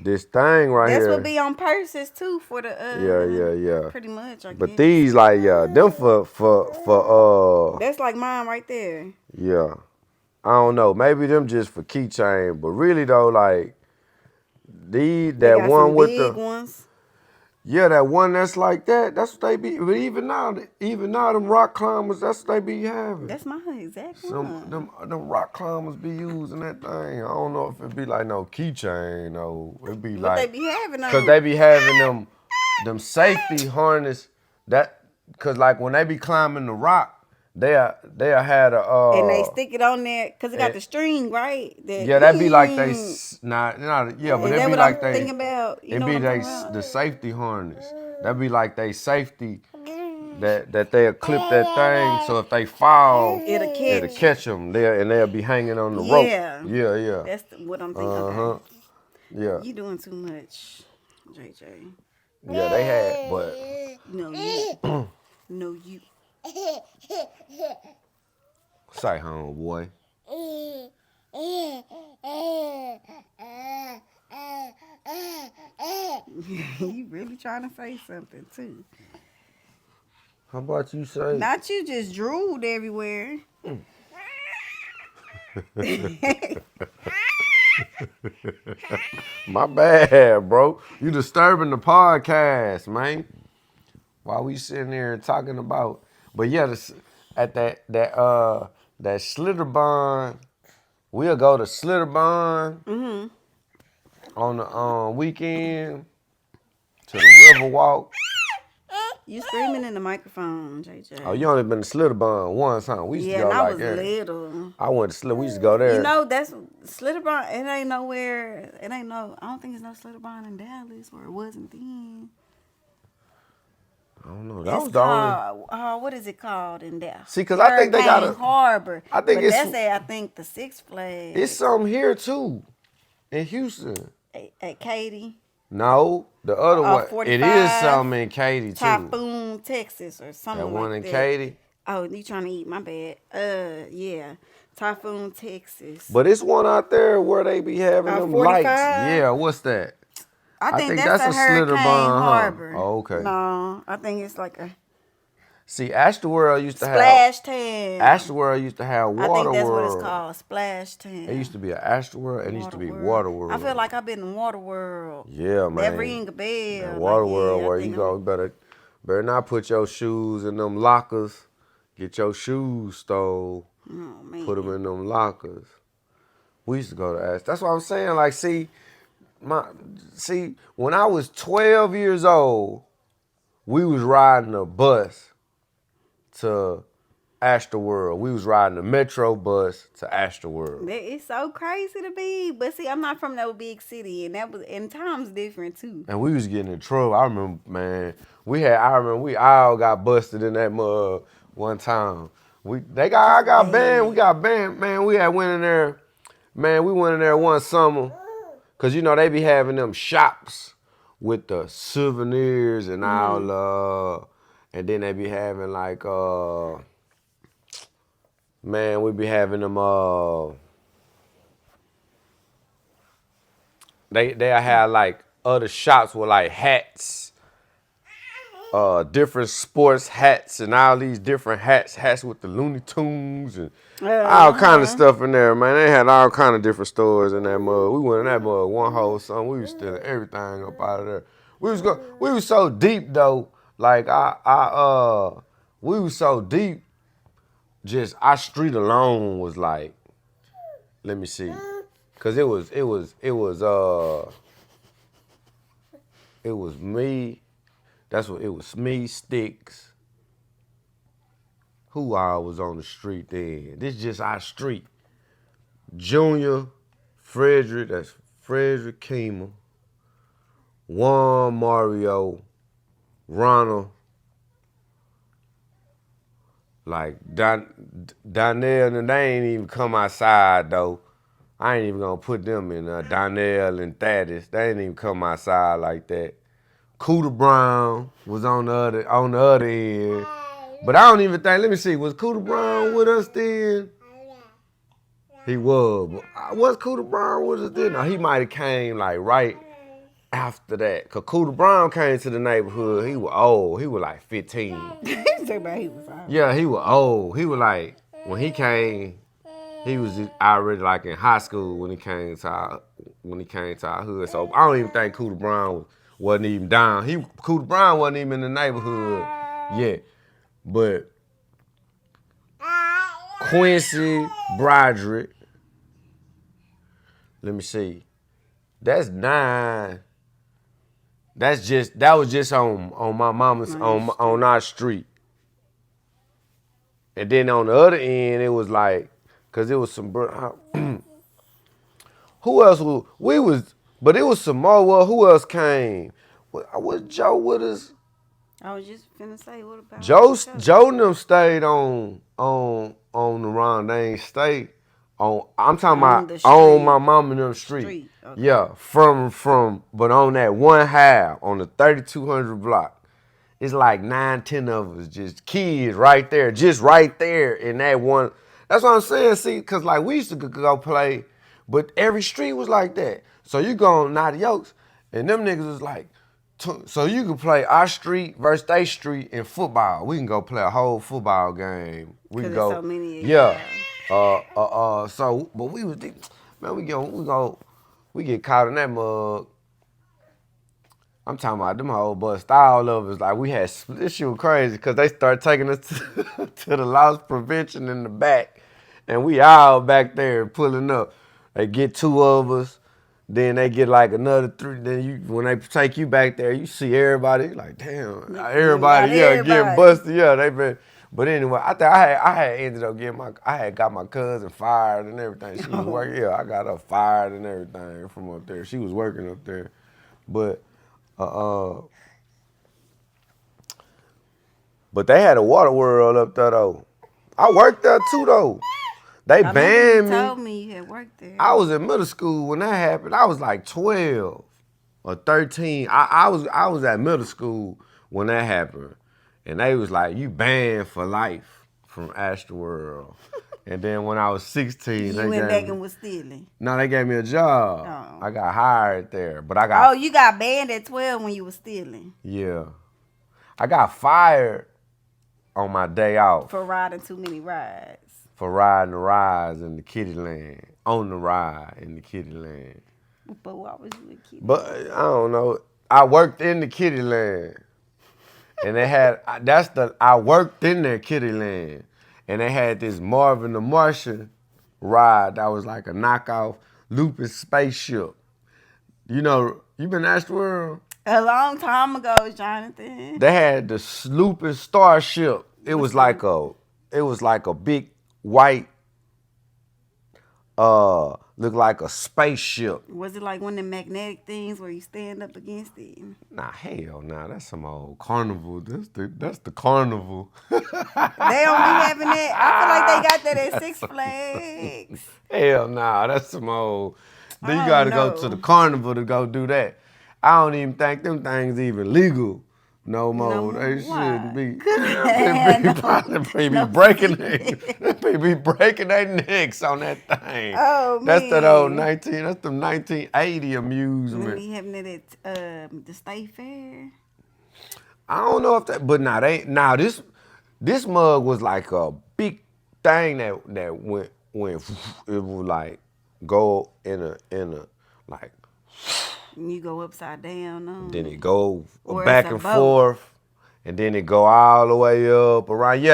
This thing right That's here. what be on purses too for the Yeah. Pretty much, I But guess. these like them for That's like mine right there. yeah. I don't know. Maybe them just for keychain, but really though, like They that got one some with big ones. that one that's like that. That's what they be. But even now, them rock climbers, that's what they be having. That's my exact Them one. them rock climbers be using that thing. I don't know if it be like no keychain or it be What like they be having on? cause they be having them safety harness that cause like when they be climbing the rock, they'll had a And they stick it on there because it got and- the string, right? yeah, that be like they not yeah, but Is it that be what like I'm they thinking about? You it know be what I'm they talking about? the safety harness. That be like they safety that they'll clip that thing so if they fall it'll catch them there and they'll be hanging on the rope. Yeah. That's what I'm thinking. Okay. Yeah. You doing too much, JJ. Yeah, they had, but No, you. No, you. say homeboy. You really trying to say something too. How about you say? Not you just drooled everywhere. My bad, bro. You disturbing the podcast, man. While we sitting there talking about, but yeah, at that Slitterbond, we'll go to Slitterbond on the weekend to the Riverwalk. You screaming in the microphone, JJ. Oh, you only been to Slitterbond once, huh? We used to go and I like was that. little. I went to we used to go there. You know, that's Slitterbond. It ain't nowhere. It ain't no. I don't think it's no Slitterbond in Dallas, or it wasn't then. I don't know. That It's was the only. called. What is it called in there? See, 'cause I think they got Hurricane Harbor. I think but it's that's at I think the Six Flags. It's something here too, in Houston. At Katy. No, the other one. 45, It is something in Katy too. Typhoon, Texas, or something That one like in that. Katy. Oh, you trying to eat? My bad. Yeah, Typhoon, Texas. But it's one out there where they be having them 45? lights. Yeah, what's that? I think that's a Hurricane Slitterbond, Harbor. Huh? Oh, okay. No, I think it's like a See, Astroworld used to Splash Tan. Astroworld used to have Water I think that's World. what it's called, Splash Tan. It used to be an Astroworld and it used to be Water World. I feel like I've been in Water World. Yeah, man. That ring a bell. That Water like, World yeah, where you go, better not put your shoes in them lockers. Get your shoes stole. Oh, man. Put them in them lockers. We used to go to Ash. That's what I'm saying. Like, see, when I was 12 years old, we was riding a bus to Astroworld. We was riding the Metro bus to Astroworld. It's so crazy to be. But see, I'm not from no big city, and time's different too. And we was getting in trouble. I remember, man. We all got busted in that mud one time. I got banned. We got banned, man. We had went in there, man. We went in there one summer, cause you know they be having them shops with the souvenirs and all. And then they be having like man, we be having them they have like other shops with like hats, different sports hats and all these different hats with the Looney Tunes and all kind of stuff in there, man. They had all kind of different stores in that mug. We went in that mug one whole summer. We was stealing everything up out of there. We was so deep though. Like we was so deep. Just our street alone was like, let me see, cause it was me, That's what it was. Me, Sticks. Who all was on the street then? This just our street. Junior, Frederick, that's Frederick Keemer, Juan, Mario, Ronald, like Donnell, and they ain't even come outside though. I ain't even gonna put them in Donnell and Thaddeus. They ain't even come outside like that. Cooter Brown was on the other end. But I don't even think, let me see, was Cooter Brown with us then? He was. But was Cooter Brown with us then? No, he might have came like right after that. Cause Cooter Brown came to the neighborhood. He was old. He was like 15. Yeah, he was old. He was like, when he came, he was already like in high school when he came to our hood. So I don't even think Cooter Brown wasn't even down. Cooter Brown wasn't even in the neighborhood yet. But Quincy, Broderick, let me see. That's 9. That was just on my mama's on our street. And then on the other end, it was like, cause it was some who else but it was some more. Well, who else came? Was Joe with us? I was just finna say, what about Joe and them stayed on the round. They ain't stayed on. I'm talking about on my mom and them street. Okay. Yeah, but on that one half on the 3200 block, it's like 9, 10 of us, just kids right there in that one. That's what I'm saying. See, cause like we used to go play, but every street was like that. So you go on Naughty Oaks, and them niggas was like. So you can play our street versus they street in football. We can go play a whole football game. We can go, so many. Yeah. So, but we was, man, we get caught in that mug. I'm talking about them whole bust all of us. Like we had, this shit was crazy because they started taking us to the loss prevention in the back, and we all back there pulling up. They get 2 of us. Then they get like another 3. Then when they take you back there, you see everybody like, damn, everybody getting busted. Yeah, they been. But anyway, I think I had ended up I had got my cousin fired and everything. She was working. Yeah, I got her fired and everything from up there. She was working up there, but they had a water world up there though. I worked there too though. They banned me. You told me you had worked there. I was in middle school when that happened. I was like 12 or 13. I was at middle school when that happened. And they was like, you banned for life from Astroworld. And then when I was 16, you went back and was stealing. No, they gave me a job. Oh. I got hired there. But you got banned at 12 when you was stealing. Yeah. I got fired on my day off. For riding too many rides. For riding the rides in the kiddie land. On the ride in the kiddie land. But why was you in kiddie land? But I don't know. I worked in the kiddie land. And they had, I worked in their kiddie land. And they had this Marvin the Martian ride that was like a knockoff Lupus spaceship. You know, you been to Astroworld? A long time ago, Jonathan. They had the Lupus Starship. It was like a big white, looked like a spaceship. Was it like one of the magnetic things where you stand up against it? Nah, hell nah. That's some old carnival. That's the carnival. They don't be having that. I feel like they got that at Six Flags. Hell nah, that's some old. Then you gotta go to the carnival to go do that. I don't even think them things even legal. No more. They shouldn't be. They be breaking their necks on that thing. Oh, that's man. That old 19. That's the 1980 amusement. They having it at the State Fair. I don't know if that, but this mug was like a big thing that went. It would like go in a like. You go upside down, no? Then it go back and forth, and then it go all the way up around.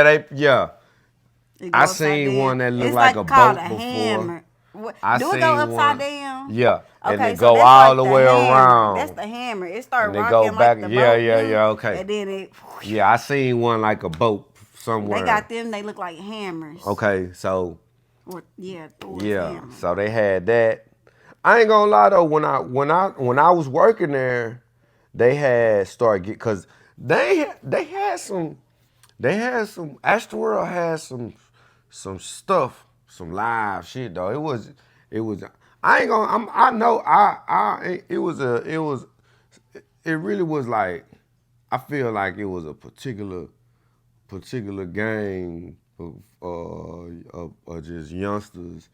I seen one that looked like a boat before. Hammer. What, I do it go seen upside one. down? Yeah, and Okay, it so go that's all like the the way hammer. That's around, the hammer. It start and it go rocking back. like the Yeah, boat yeah, do, yeah. Okay. and then it. Yeah, I seen one like a boat They somewhere. got them. They look like hammers. Okay, so Or yeah, Thor's yeah, hammer. so they had that. I ain't gonna lie though, when I was working there, they had started get cause they had some Astroworld had some stuff, some live shit though. It was I ain't gonna I know it really was like I feel like it was a particular gang of just youngsters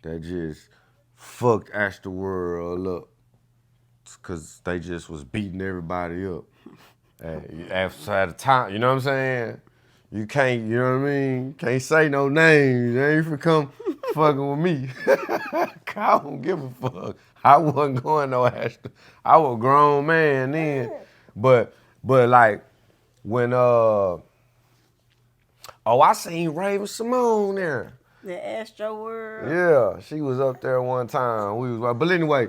that just fucked Astroworld up because they just was beating everybody up at the time. You know what I'm saying? You can't, you know what I mean? Can't say no names. They ain't for come fucking with me. I don't give a fuck. I wasn't going no Astro. I was a grown man then. But like when I seen Raven Simone there. The Astro World. Yeah, she was up there one time. But anyway,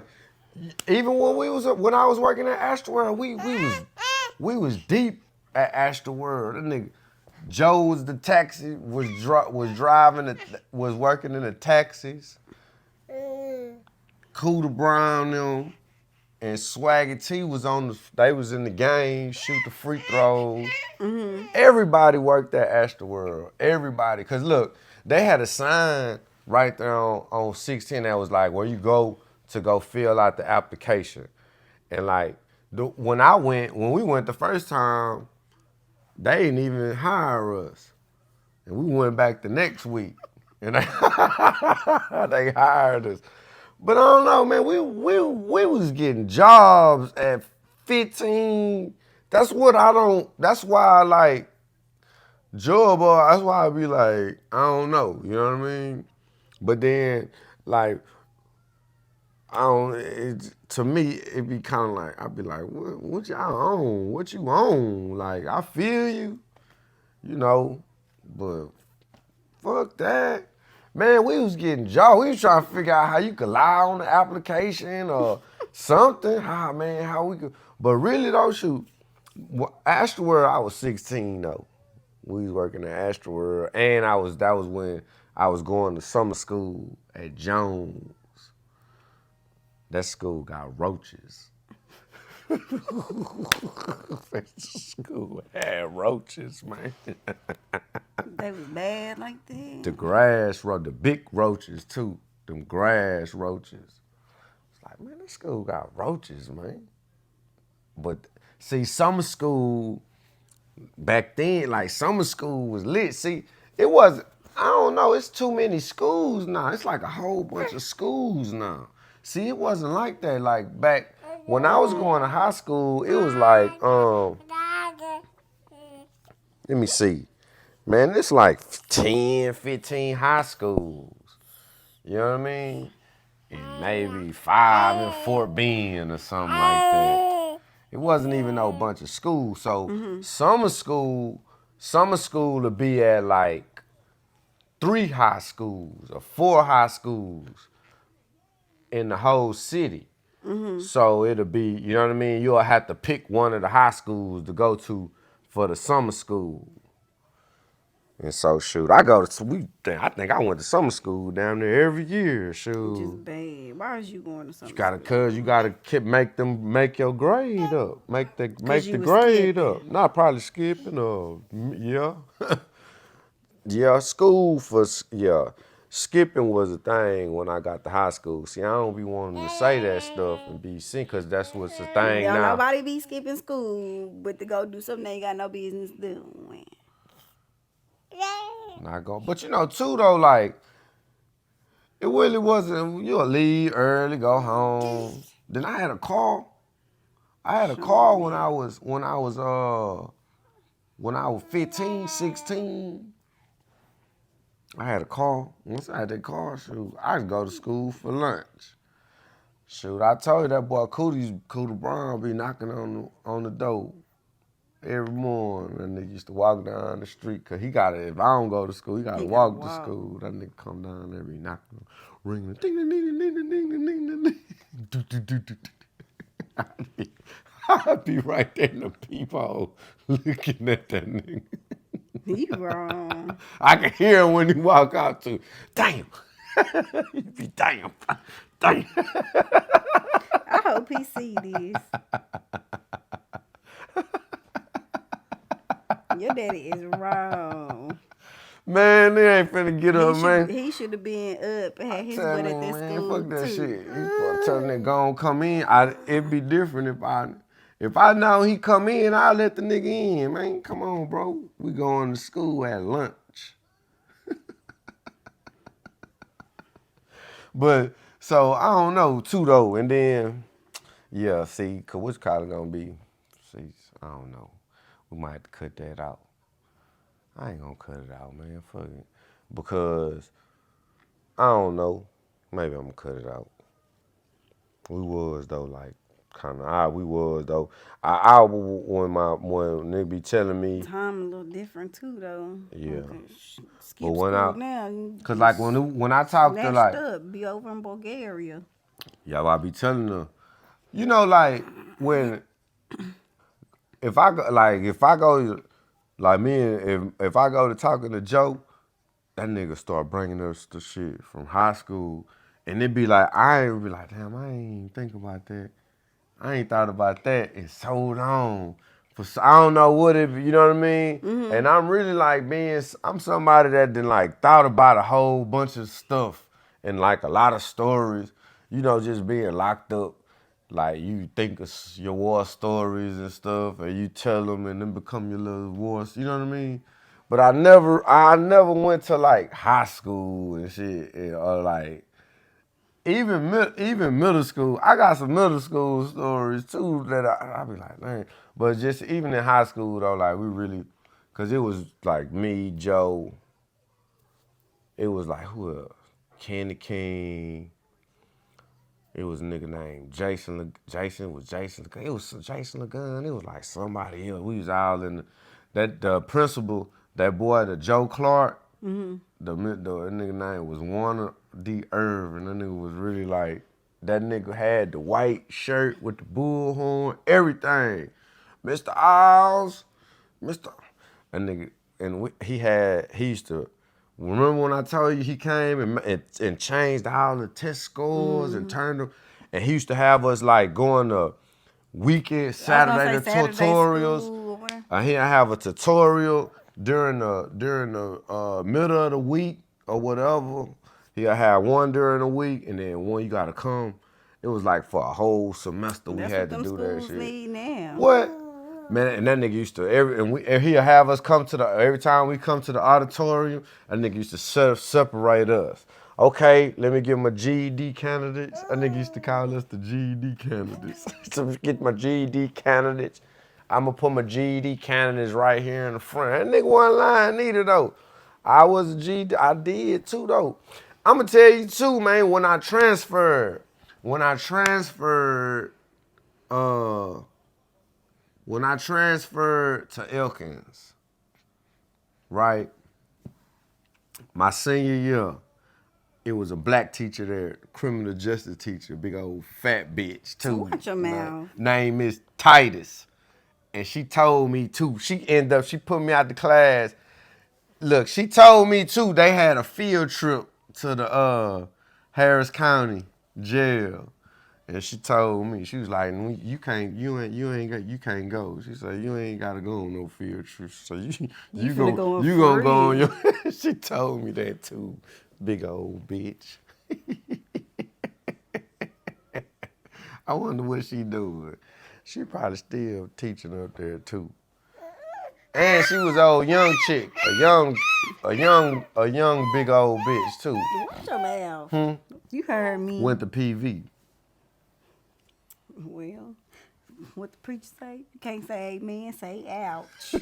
even when I was working at Astroworld, we was deep at Astroworld. That nigga Joe was the taxi was working in the taxis. Cooter Brown them and Swaggy T they was in the game, shoot the free throws. Mm-hmm. Everybody worked at Astroworld. Everybody, cause look, they had a sign right there on 16 that was like where you go to go fill out the application. And like when we went the first time, they didn't even hire us. And we went back the next week. And they hired us. But I don't know, man. We was getting jobs at 15. That's why I like job. That's why I be like, I don't know. You know what I mean? But then, like, to me, it be kind of like, I be like, what y'all own? What you own? Like, I feel you, but fuck that. Man, we was getting jobs. We was trying to figure out how you could lie on the application or something. How we could. But really though, shoot, Astroworld, I was 16 though. We was working at Astroworld, and that was when I was going to summer school at Jones. That school got roaches. That school had roaches, man. They was bad like that. The big roaches too. Them grass roaches. It's like, man, this school got roaches, man. But see, summer school back then, like summer school was lit. See, it wasn't. I don't know. It's too many schools now. It's like a whole bunch of schools now. See, it wasn't like that. Like back when I was going to high school, it was like, let me see. Man, it's like 10, 15 high schools. You know what I mean? And maybe 5 in Fort Bend or something like that. It wasn't even no bunch of schools. So summer school would be at like 3 high schools or 4 high schools in the whole city. So it'll be, you know what I mean? You'll have to pick one of the high schools to go to for the summer school. And so, shoot, I think I went to summer school down there every year, shoot. Just bad. Why was you going to something? You gotta make your grade up, make the you was grade skipping. up. Not probably skipping or yeah, yeah. Skipping was a thing when I got to high school. See, I don't be wanting to say that stuff and be seen because that's what's the thing Don't now. nobody be skipping school, but to go do something they ain't got no business doing. Not go, but too though, like it really wasn't. You'll leave early, go home. Then I had a car. When I was 15, 16. I had a car. Once I had that car, shoot, I could go to school for lunch. Shoot, I told you that boy Cooter Brown be knocking on the door every morning. That nigga used to walk down the street, cause he gotta, if I don't go to school, he gotta walk to school. That nigga come down there, be knocking, ringing, ding, ding, ding, ding, ding, ding, ding, ding, ding. I'd be right there in the peephole looking at that nigga. You wrong. I can hear him when he walk out too. Damn. He be damn. Damn. I hope he see this. Your daddy is wrong. Man, they ain't finna get up, man. He should have been up and had his butt at that Man, school fuck that too. shit. He gonna tell that go on come in. It'd be different if I know he come in, I'll let the nigga in, man. Come on, bro. We going to school at lunch. But so I don't know too though. And then yeah, see, cause which college gonna be? See, I don't know. We might have to cut that out. I ain't gonna cut it out, man. Fuck it. Because I don't know. Maybe I'm gonna cut it out. We was though, like kind of we was though. When they be telling me, Time a little different too though. yeah. Skip But when school now. cause like when I talk to like, be over in Bulgaria. yeah, I be telling her, you know, like when if I go like me and if I go to talking to Joe, that nigga start bringing us the shit from high school, and it be like I ain't be like, damn, I ain't even think about that. I ain't thought about that in so long. I don't know what it, you know what I mean? Mm-hmm. And I'm really like I'm somebody that done like thought about a whole bunch of stuff and like a lot of stories, you know, just being locked up. Like you think of your war stories and stuff, and you tell them, and then become your little wars. You know what I mean? But I never went to like high school and shit, or like even middle school. I got some middle school stories too that I be like, man. But just even in high school though, like we really, cause it was like me, Joe. It was like who else? Candy King. It was a nigga named Jason. Jason. It was Jason LeGun. It was like somebody else. We was all in the principal, that boy, the Joe Clark. Mm-hmm. The nigga name was Warner D. Irvin. That nigga was really like, that nigga had the white shirt with the bullhorn, everything. Mr. Oz, Mr. That nigga, and he used to. Remember when I told you he came and changed all the test scores and turned them, and he used to have us like going to weekend Saturday tutorials. He'd have a tutorial during the middle of the week or whatever. He'll have one during the week, and then one you gotta come. It was like for a whole semester we had to do that shit. Need now. What? Man, and that nigga used to and he'll have us come to every time we come to the auditorium, that nigga used to separate us. Okay, let me get my GED candidates. That nigga used to call us the GED candidates. So get my GED candidates. I'm gonna put my GED candidates right here in the front. That nigga wasn't lying neither though. I was a GED, I did too though. I'm gonna tell you too, man, when I transferred to Elkins, right? My senior year, it was a black teacher there, criminal justice teacher, big old fat bitch too. Watch your mouth. Name is Titus. And she told me too, she put me out the class. Look, she told me too, they had a field trip to the Harris County jail. And she told me, she was like, you can't go. She said, you ain't gotta go on no field trip. So you gonna go on your. She told me that too, big old bitch. I wonder what she doing. She probably still teaching up there too. And she was an old young chick, a young big old bitch too. Watch your mouth. You heard me. Went to PV. Well, what the preacher say? You can't say amen, say ouch.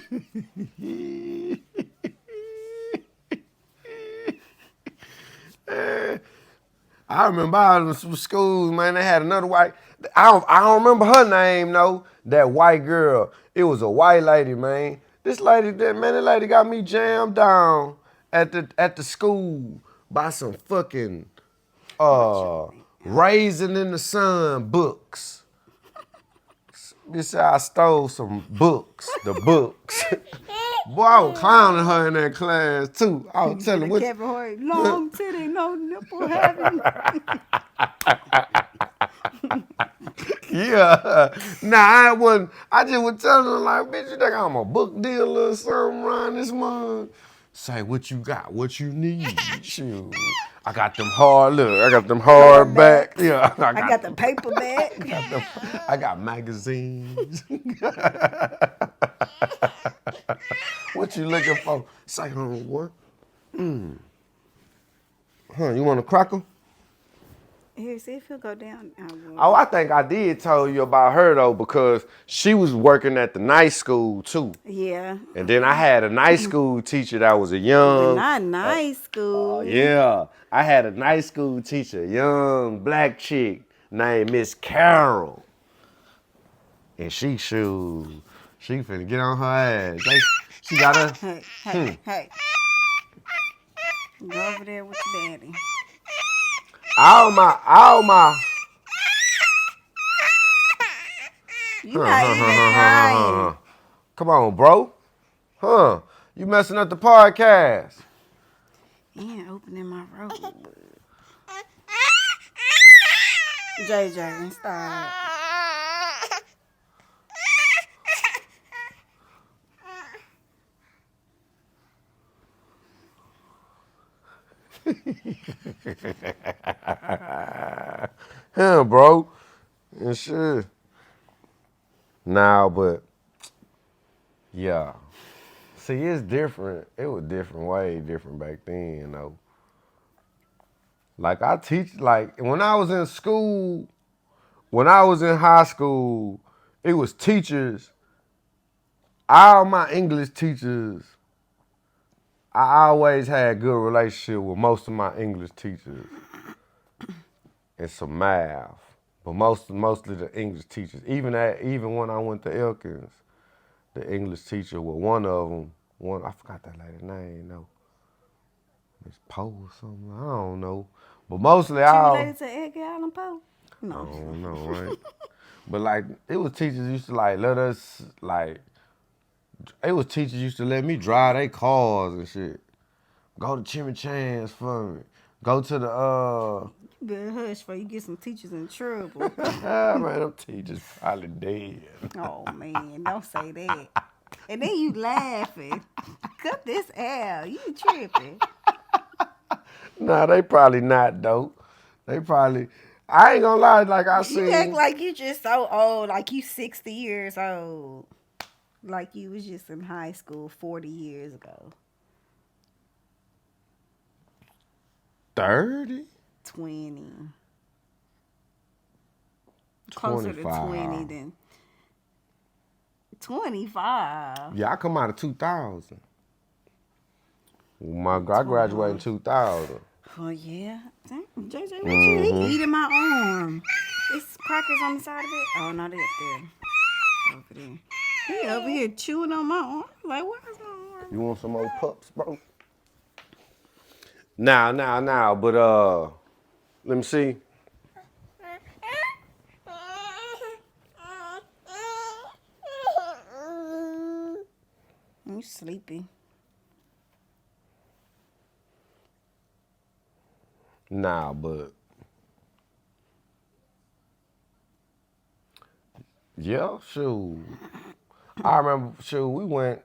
I remember I was in some schools, man. They had another white. I don't remember her name though. That white girl. It was a white lady, man. This lady, that lady got me jammed down at the school by some fucking Raisin in the Sun books. This I stole some books, the books. Boy, I was clowning her in that class too. I was telling her Kevin Hart, long titty, no nipple having. Yeah. Nah, I wasn't. I just was telling her, like, bitch, you think I'm a book dealer or something around this month? Say what you got, what you need. Shoot. I got them hardback. Yeah. I got the paperback. I got magazines. What you looking for? Say, homeboy. Huh, you want a cracker? Here, see if he'll go down. Oh, I think I did tell you about her though, because she was working at the night school too. Yeah. And then I had a night school teacher that was a young. But not night school. Yeah, I had a night school teacher, a young black chick named Miss Carol. And she finna get on her ass. She got her. Hey. Go over there with your daddy. All my. You not even crying. Come on, bro. Huh? You messing up the podcast. And opening my robe. JJ, stop. Yeah, bro. And shit. Nah, but yeah. See, it's different. It was different, way different back then, though. Like I teach, like when I was in school, when I was in high school, it was teachers. All my English teachers, I always had good relationship with most of my English teachers and some math, but mostly the English teachers. Even when I went to Elkins, the English teacher was one of them. I forgot that lady's name though. Miss Poe or something. I don't know, but mostly She related to Edgar Allan Poe? No. I don't know, right? But like, it was teachers used to like let us like. It was teachers used to let me drive their cars and shit. Go to Chimichan's for me. Go to the You better hush before you get some teachers in trouble. man, them teachers probably dead. Oh man, don't say that. And then you laughing. Cut this out. You tripping. Nah, they probably not though. They probably. I ain't gonna lie, like I You act seen. like you just so old, like you 60 years old. Like you was just in high school 40 years ago. 30? 20. Closer to 20 than 25. Yeah, I come out of 2000. I graduated in 2000. Oh yeah. Dang, JJ, what you eating my arm? It's crackers on the side of it. Oh no, they up there. Over there. He over here chewing on my arm. Like, what is my arm? You want some more pups, bro? Now, but let me see. You sleepy. Nah, but yeah, shoot. I remember, shoot, we went,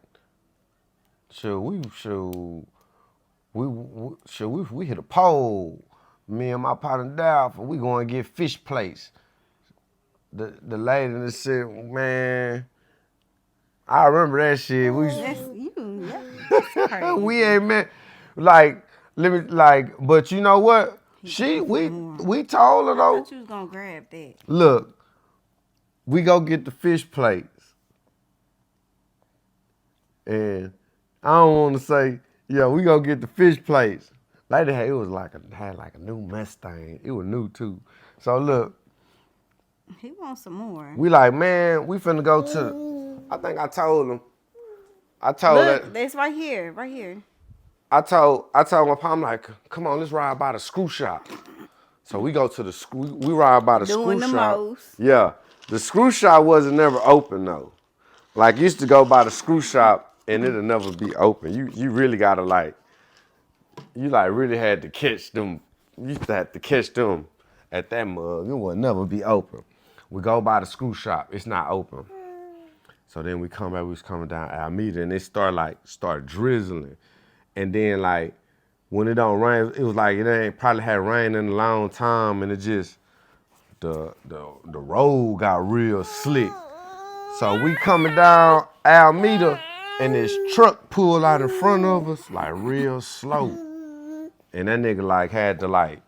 we hit a pole. Me and my partner Dalf, and we going to get fish plates. The lady that said, man, I remember that shit. That's you. That's crazy. We ain't met, like, but you know what? We told her I though. thought you was gonna grab that. Look, we go get the fish plates. And I don't want to say, yeah, we go get the fish plates. Lady had like a new Mustang. It was new too. So look, He wants some more. we like, man, we finna go to. I think I told him. I told Look, that. that's right here, right here. I told my pa, I'm like, come on, let's ride by the screw shop. So we go to the screw. We ride by the Doing screw the shop. most. Yeah, the screw shop wasn't never open though. Like used to go by the screw shop and it'll never be open. You really gotta really had to catch them. You used to have to catch them at that mug. It would never be open. We go by the screw shop. It's not open. So then we come back. We was coming down Alameda and it start drizzling, and then like when it don't rain, it was like it ain't probably had rain in a long time, and it just the road got real slick. So we coming down Alameda, and this truck pulled out in front of us like real slow, and that nigga like had to like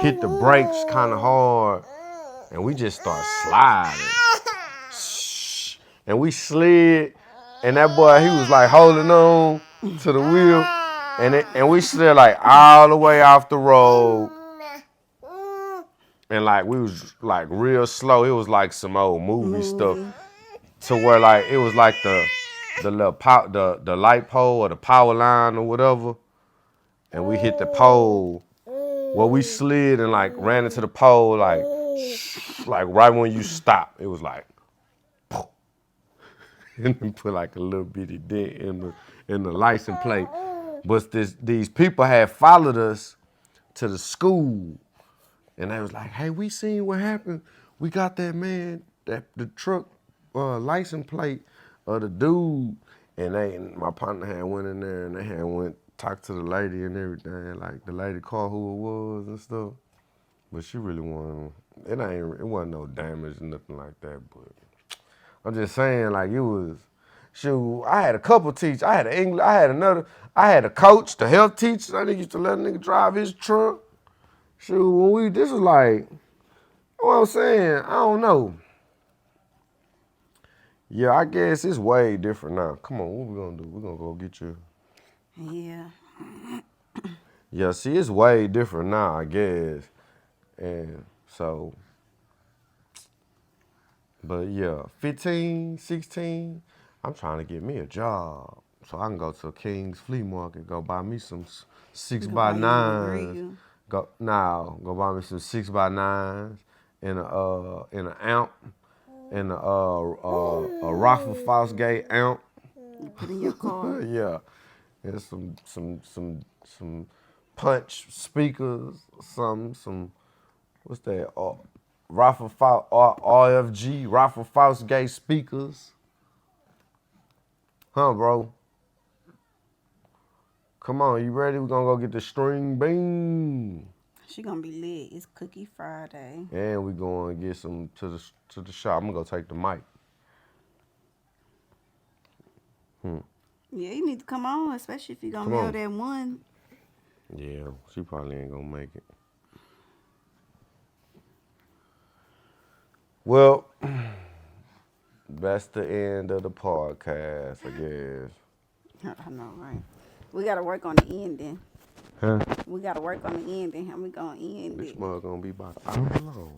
hit the brakes kind of hard, and we just start sliding. And we slid, and that boy, he was like holding on to the wheel, and we slid like all the way off the road. And like we was like real slow. It was like some old movie stuff. To where like it was like the the light pole or the power line or whatever. And we hit the pole. Well, we slid and like ran into the pole like right when you stop. It was like and then put like a little bitty dent in the license plate. But these people had followed us to the school, and they was like, "Hey, we seen what happened. We got that man, the truck license plate of the dude." And my partner had went in there and they had went talked to the lady and everything. Like the lady called who it was and stuff. But she really wasn't. It wasn't no damage or nothing like that. But I'm just saying, like, it was, shoot, I had a couple teachers. I had I had a coach, the health teacher. I used to let a nigga drive his truck. Shoot, this was like, what I'm saying, I don't know. Yeah, I guess it's way different now. Come on, what we gonna do? We're gonna go get you. Yeah. Yeah, see, it's way different now, I guess. And so, but yeah, 15, 16, I'm trying to get me a job so I can go to King's Flea Market, go buy me some 6x9s. Go buy me some 6x9s and an amp and a Raffle Fosgate amp. You put in your car. Yeah, and some punch speakers, some what's that? RFG, Raffle Fosgate speakers. Huh, bro? Come on, you ready? We're gonna go get the string bean. She gonna be lit. It's Cookie Friday. And we gonna get some to the shop. I'm gonna go take the mic. Yeah, you need to come on, especially if you're gonna mail that one. Yeah, she probably ain't gonna make it. Well, that's the end of the podcast, I guess. I know, right? We gotta work on the ending. Huh? We gotta work on the ending. How we gonna end This it? mug gonna be about an hour long.